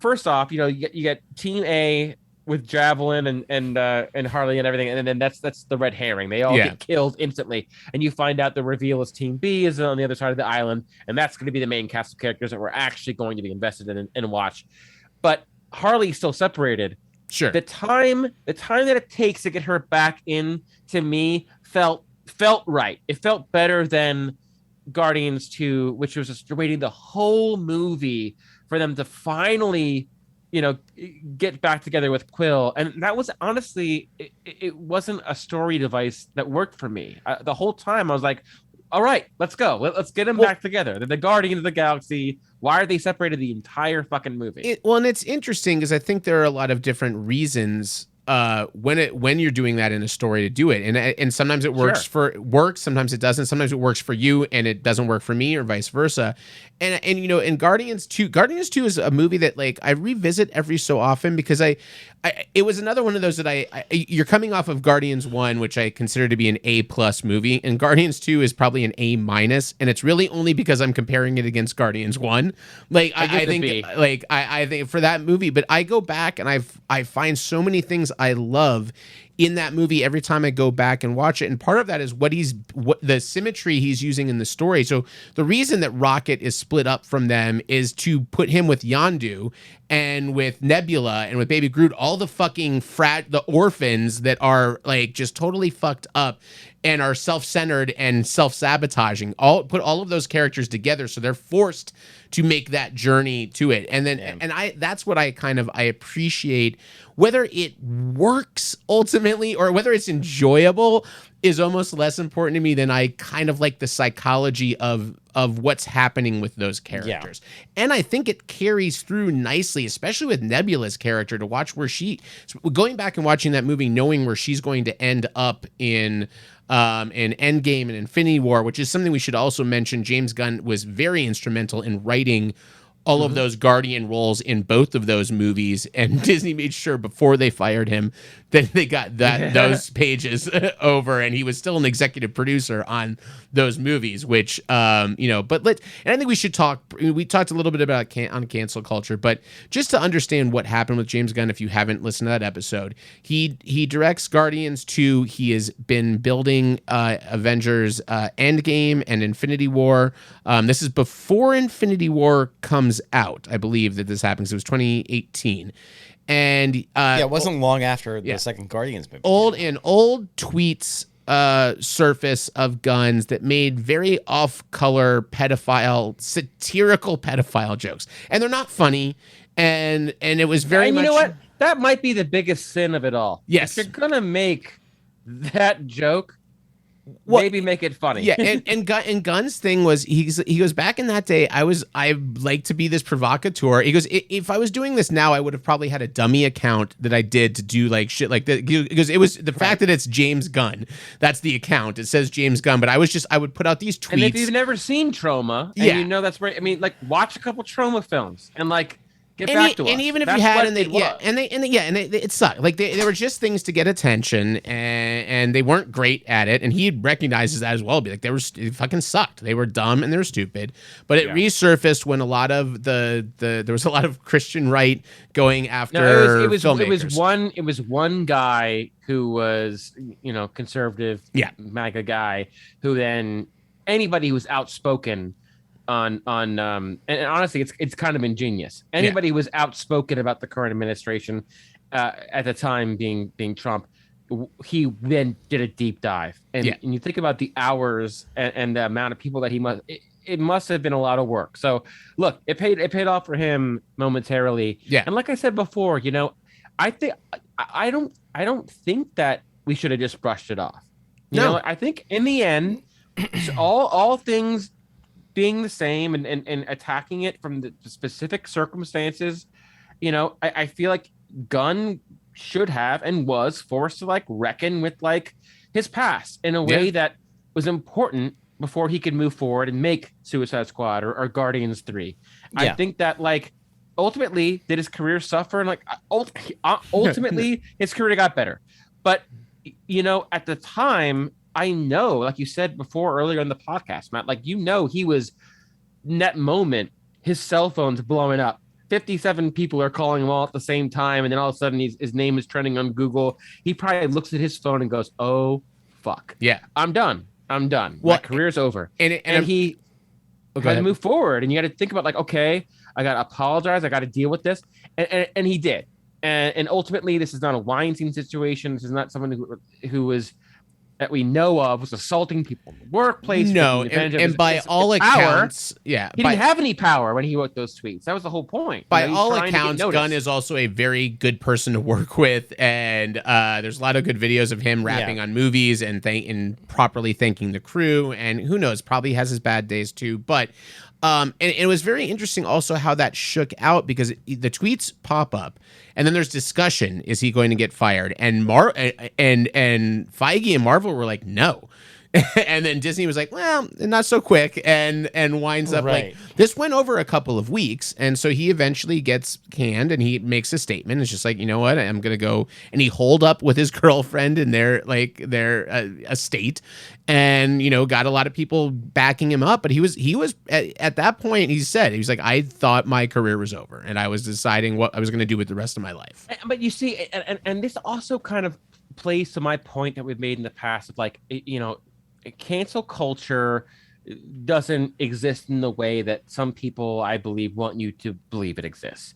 Speaker 8: first off, you get Team A with Javelin and Harley and everything, and then that's the red herring. They all get killed instantly, and you find out the reveal is Team B is on the other side of the island, and that's going to be the main cast of characters that we're actually going to be invested in and watch. But Harley's still separated.
Speaker 1: Sure.
Speaker 8: The time that it takes to get her back in, to me, felt right. It felt better than Guardians 2, which was just waiting the whole movie for them to finally get back together with Quill. And that was honestly, it wasn't a story device that worked for me. The whole time I was like, all right, let's go. Let's get them back together. They're the Guardians of the Galaxy. Why are they separated the entire fucking movie?
Speaker 1: And it's interesting because I think there are a lot of different reasons when you're doing that in a story to do it, and sometimes it works sometimes it doesn't, sometimes it works for you and it doesn't work for me, or vice versa. And in Guardians 2 is a movie that like I revisit every so often because it was another one of those that you're coming off of Guardians 1, which I consider to be an A+ movie, and Guardians 2 is probably an A-, and it's really only because I'm comparing it against Guardians 1. Like I think for that movie, but I go back and I find so many things I love in that movie every time I go back and watch it. And part of that is what the symmetry he's using in the story. So the reason that Rocket is split up from them is to put him with Yondu and with Nebula and with Baby Groot, all the fucking the orphans that are like just totally fucked up and are self-centered and self-sabotaging. Put all of those characters together, so they're forced to make that journey to it. And then that's what I appreciate. Whether it works ultimately or whether it's enjoyable is almost less important to me than I kind of like the psychology of what's happening with those characters. Yeah. And I think it carries through nicely, especially with Nebula's character, to watch where going back and watching that movie, knowing where she's going to end up in Endgame and Infinity War, which is something we should also mention. James Gunn was very instrumental in writing all of those Guardian roles in both of those movies, and Disney made sure before they fired him that they got those pages over, and he was still an executive producer on those movies, which and I think we should we talked a little bit about on cancel culture, but just to understand what happened with James Gunn, if you haven't listened to that episode, he directs Guardians 2. He has been building Avengers Endgame and Infinity War. This is before Infinity War comes out. I believe that this happens. It was 2018. And
Speaker 9: it wasn't long after the second Guardians movie.
Speaker 1: Old tweets surface of Guns that made very off-color satirical pedophile jokes, and they're not funny. And it was very much. You know what?
Speaker 8: That might be the biggest sin of it all.
Speaker 1: Yes,
Speaker 8: if you're gonna make that joke, maybe make it funny.
Speaker 1: Yeah, and Gunn's thing was he goes, back in that day I like to be this provocateur. He goes, if I was doing this now, I would have probably had a dummy account that I did to do like shit like that, because it was the fact that it's James Gunn. That's the account. It says James Gunn, but I would put out these tweets.
Speaker 8: And if you've never seen Troma, and that's right. I mean, like, watch a couple Troma films and like. Get back to us.
Speaker 1: And even if you had, it sucked. Like they were just things to get attention, and they weren't great at it. And he recognizes that as well. Be like, they fucking sucked. They were dumb and they were stupid. But it resurfaced when a lot of there was a lot of Christian right going after filmmakers.
Speaker 8: It was one guy who was conservative, MAGA guy, who then anybody who was outspoken. And honestly, it's kind of ingenious. Anybody who was outspoken about the current administration at the time being Trump, he then did a deep dive. And you think about the hours and the amount of people that it must have been a lot of work. So look, it paid off for him momentarily. Yeah. And like I said before, I don't think that we should have just brushed it off. I think in the end, all things being the same and attacking it from the specific circumstances, I feel like Gunn should have and was forced to like reckon with like his past in a way that was important before he could move forward and make Suicide Squad or Guardians 3. I think that like ultimately did his career suffer, and like ultimately his career got better. But you know, at the time, I know, like you said before earlier in the podcast, Matt, like, you know, he was in that moment, his cell phone's blowing up. 57 people are calling him all at the same time, and then all of a sudden his name is trending on Google. He probably looks at his phone and goes, "Oh fuck,
Speaker 1: yeah,
Speaker 8: I'm done. Well, my career's over."
Speaker 1: And
Speaker 8: he had to move forward, and you got to think about like, okay, I got to apologize, I got to deal with this, and he did. And ultimately, this is not a Weinstein situation. This is not someone who was that we know of was assaulting people in the workplace.
Speaker 1: No, and by all accounts,
Speaker 8: he didn't have any power when he wrote those tweets. That was the whole point.
Speaker 1: By all accounts, Gunn is also a very good person to work with, and there's a lot of good videos of him rapping on movies and properly thanking the crew. And who knows, probably has his bad days too. But and it was very interesting also how that shook out, because the tweets pop up and then there's discussion. Is he going to get fired? And Feige and Marvel were like, no. And then Disney was like, well, not so quick, and winds up like, this went over a couple of weeks, and so he eventually gets canned, and he makes a statement. It's just like, you know what, I'm gonna go, and he holed up with his girlfriend in their estate, and you know, got a lot of people backing him up. But he was at that point, he was like, I thought my career was over, and I was deciding what I was gonna do with the rest of my life.
Speaker 8: But you see, and this also kind of plays to my point that we've made in the past of like, you know, cancel culture doesn't exist in the way that some people, I believe, want you to believe it exists.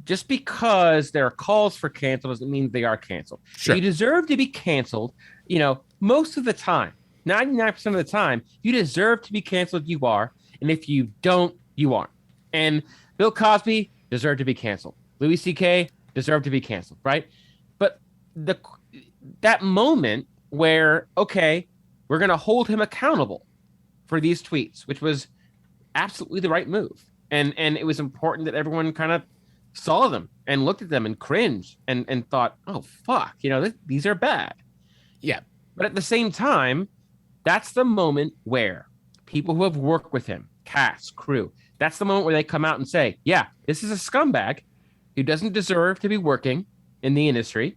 Speaker 8: Just because there are calls for cancel doesn't mean they are canceled.
Speaker 1: Sure.
Speaker 8: You deserve to be canceled, you know, most of the time, 99% of the time, you deserve to be canceled, you are. And if you don't, you aren't. And Bill Cosby deserved to be canceled. Louis C.K. deserved to be canceled, right? But that moment where, okay, we're going to hold him accountable for these tweets, which was absolutely the right move. And it was important that everyone kind of saw them and looked at them and cringed and thought, oh, fuck, you know, these are bad.
Speaker 1: Yeah.
Speaker 8: But at the same time, that's the moment where people who have worked with him, cast, crew, that's the moment where they come out and say, yeah, this is a scumbag who doesn't deserve to be working in the industry.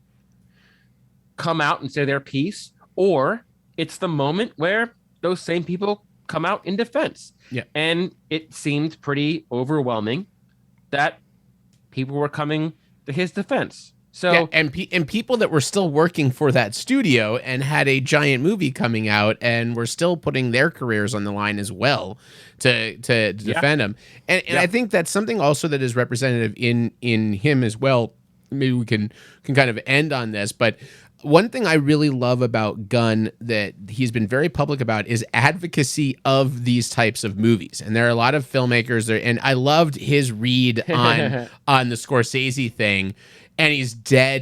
Speaker 8: Come out and say their piece. Or it's the moment where those same people come out in defense.
Speaker 1: Yeah.
Speaker 8: And it seemed pretty overwhelming that people were coming to his defense. So
Speaker 1: yeah, and people that were still working for that studio and had a giant movie coming out and were still putting their careers on the line as well to defend him. And I think that's something also that is representative in him as well. Maybe we can kind of end on this, but one thing I really love about Gunn that he's been very public about is advocacy of these types of movies. And there are a lot of filmmakers there, and I loved his read on the Scorsese thing. And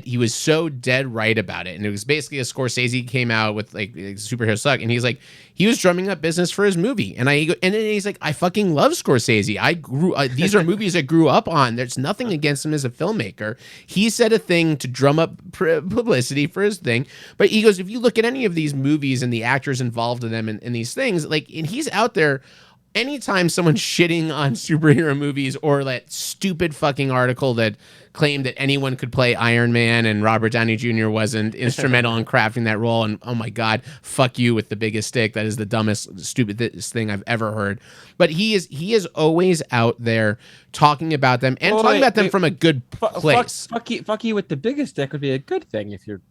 Speaker 1: he was so dead right about it. And it was basically a Scorsese came out with like Superhero Suck, and he's like, he was drumming up business for his movie. And then he's like, I fucking love Scorsese. These are movies I grew up on. There's nothing against him as a filmmaker. He said a thing to drum up publicity for his thing. But he goes, if you look at any of these movies and the actors involved in them and these things, like, and he's out there. Anytime someone's shitting on superhero movies, or that stupid fucking article that claimed that anyone could play Iron Man and Robert Downey Jr. wasn't instrumental in crafting that role, and oh my God, fuck you with the biggest stick. That is the dumbest, stupidest thing I've ever heard. But he is always out there talking about them and talking about them from a good place.
Speaker 8: Fuck you with the biggest stick would be a good thing if you're.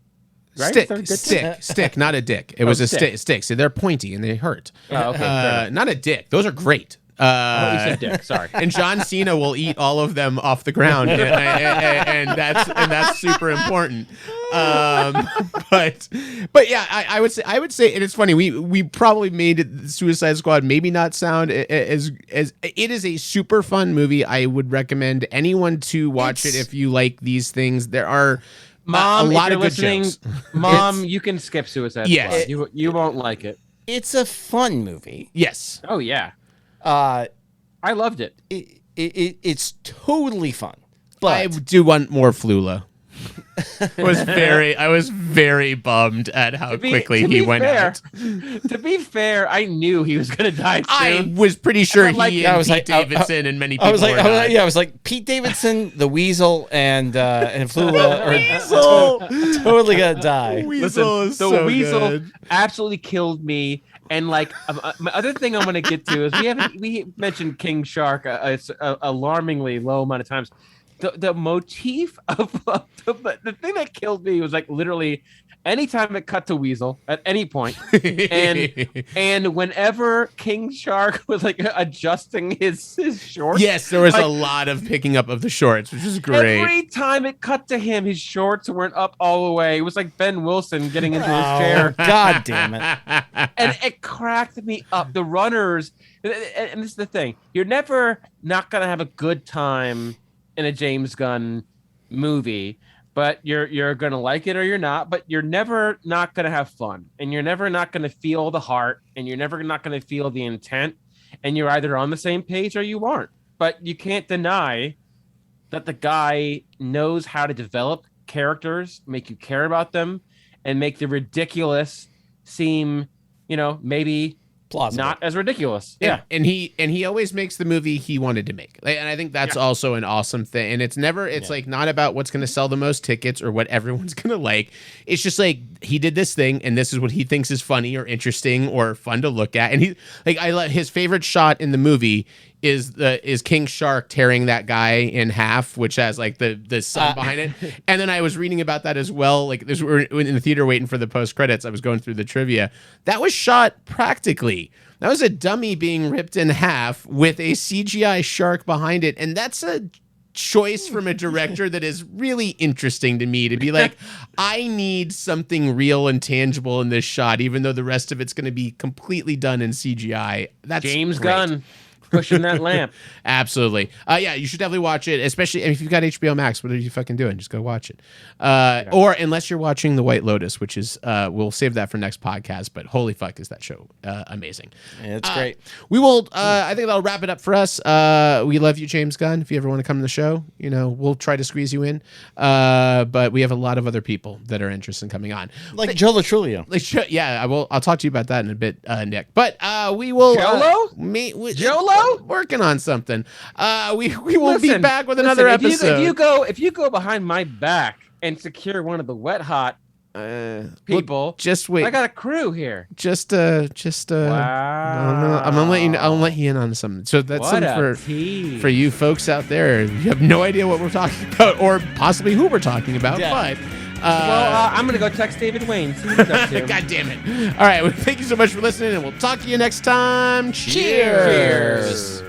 Speaker 8: Right?
Speaker 1: Stick, not a dick. It was a stick. So they're pointy and they hurt.
Speaker 8: Oh, okay.
Speaker 1: Not a dick. Those are great.
Speaker 8: You said dick. Sorry.
Speaker 1: And John Cena will eat all of them off the ground, and that's super important. But yeah, I would say, and it's funny. We probably made Suicide Squad maybe not sound as it is a super fun movie. I would recommend anyone to watch it if you like these things. There are.
Speaker 8: Mom,
Speaker 1: a lot
Speaker 8: if
Speaker 1: of
Speaker 8: you're
Speaker 1: good
Speaker 8: listening,
Speaker 1: jokes.
Speaker 8: Mom, you can skip Suicide Squad. You won't like it.
Speaker 9: It's a fun movie.
Speaker 1: Yes.
Speaker 8: Oh yeah.
Speaker 9: I
Speaker 8: loved it.
Speaker 9: It's totally fun. But
Speaker 1: I do want more Flula. I was very bummed at how quickly he went out.
Speaker 8: To be fair, I knew he was going to die soon.
Speaker 1: I was pretty sure he and Pete
Speaker 9: like,
Speaker 1: Davidson and many people
Speaker 9: I was like,
Speaker 1: were dying.
Speaker 9: I was like Pete Davidson, the Weasel, and Flula are totally gonna die.
Speaker 1: Weasel is
Speaker 8: the
Speaker 1: so
Speaker 8: Weasel
Speaker 1: good.
Speaker 8: absolutely killed me. And like my other thing I want to get to is we mentioned King Shark it's alarmingly low amount of times. The motif of the thing that killed me was like literally anytime it cut to Weasel at any point, and whenever King Shark was like adjusting his shorts.
Speaker 1: Yes, there was
Speaker 8: like,
Speaker 1: a lot of picking up of the shorts, which is great.
Speaker 8: Every time it cut to him, his shorts weren't up all the way. It was like Ben Wilson getting into his chair.
Speaker 9: God damn it!
Speaker 8: And it cracked me up. The runners, and this is the thing: you're never not gonna have a good time in a James Gunn movie, but you're gonna like it or you're not. But you're never not gonna have fun, and you're never not gonna feel the heart, and you're never not gonna feel the intent. And you're either on the same page or you aren't. But you can't deny that the guy knows how to develop characters, make you care about them, and make the ridiculous seem, maybe
Speaker 9: plausible,
Speaker 8: not as ridiculous.
Speaker 1: And he always makes the movie he wanted to make. And I think that's also an awesome thing. And it's like not about what's going to sell the most tickets or what everyone's going to like. It's just like he did this thing and this is what he thinks is funny or interesting or fun to look at. And he like his favorite shot in the movie is King Shark tearing that guy in half, which has like the sun behind it. And then I was reading about that as well. Like we're in the theater waiting for the post credits. I was going through the trivia. That was shot practically. That was a dummy being ripped in half with a CGI shark behind it. And that's a choice from a director that is really interesting to me, to be like, I need something real and tangible in this shot, even though the rest of it's going to be completely done in CGI. That's
Speaker 8: James
Speaker 1: great.
Speaker 8: Gunn pushing that lamp.
Speaker 1: Absolutely. Yeah, you should definitely watch it, especially if you've got HBO Max. What are you fucking doing? Just go watch it. Or unless you're watching The White Lotus, which is, we'll save that for next podcast, but holy fuck is that show amazing.
Speaker 9: Yeah, it's great.
Speaker 1: We will, I think that'll wrap it up for us. We love you, James Gunn. If you ever want to come to the show, we'll try to squeeze you in. But we have a lot of other people that are interested in coming on.
Speaker 9: Like Joe Latrulio.
Speaker 1: Yeah, I'll talk to you about that in a bit, Nick. But we will...
Speaker 8: Jolo?
Speaker 1: Working on something. We will be back with another episode.
Speaker 8: If you go behind my back and secure one of the wet hot people,
Speaker 1: well, just wait.
Speaker 8: I got a crew here.
Speaker 1: Wow. I'm gonna let you. I'll let you in on something. So that's
Speaker 8: What
Speaker 1: something for you folks out there. You have no idea what we're talking about, or possibly who we're talking about.
Speaker 8: Yeah.
Speaker 1: But
Speaker 8: I'm gonna go text David Wayne. See what he's up to.
Speaker 1: God damn it! All right. Well, thank you so much for listening, and we'll talk to you next time.
Speaker 8: Cheers.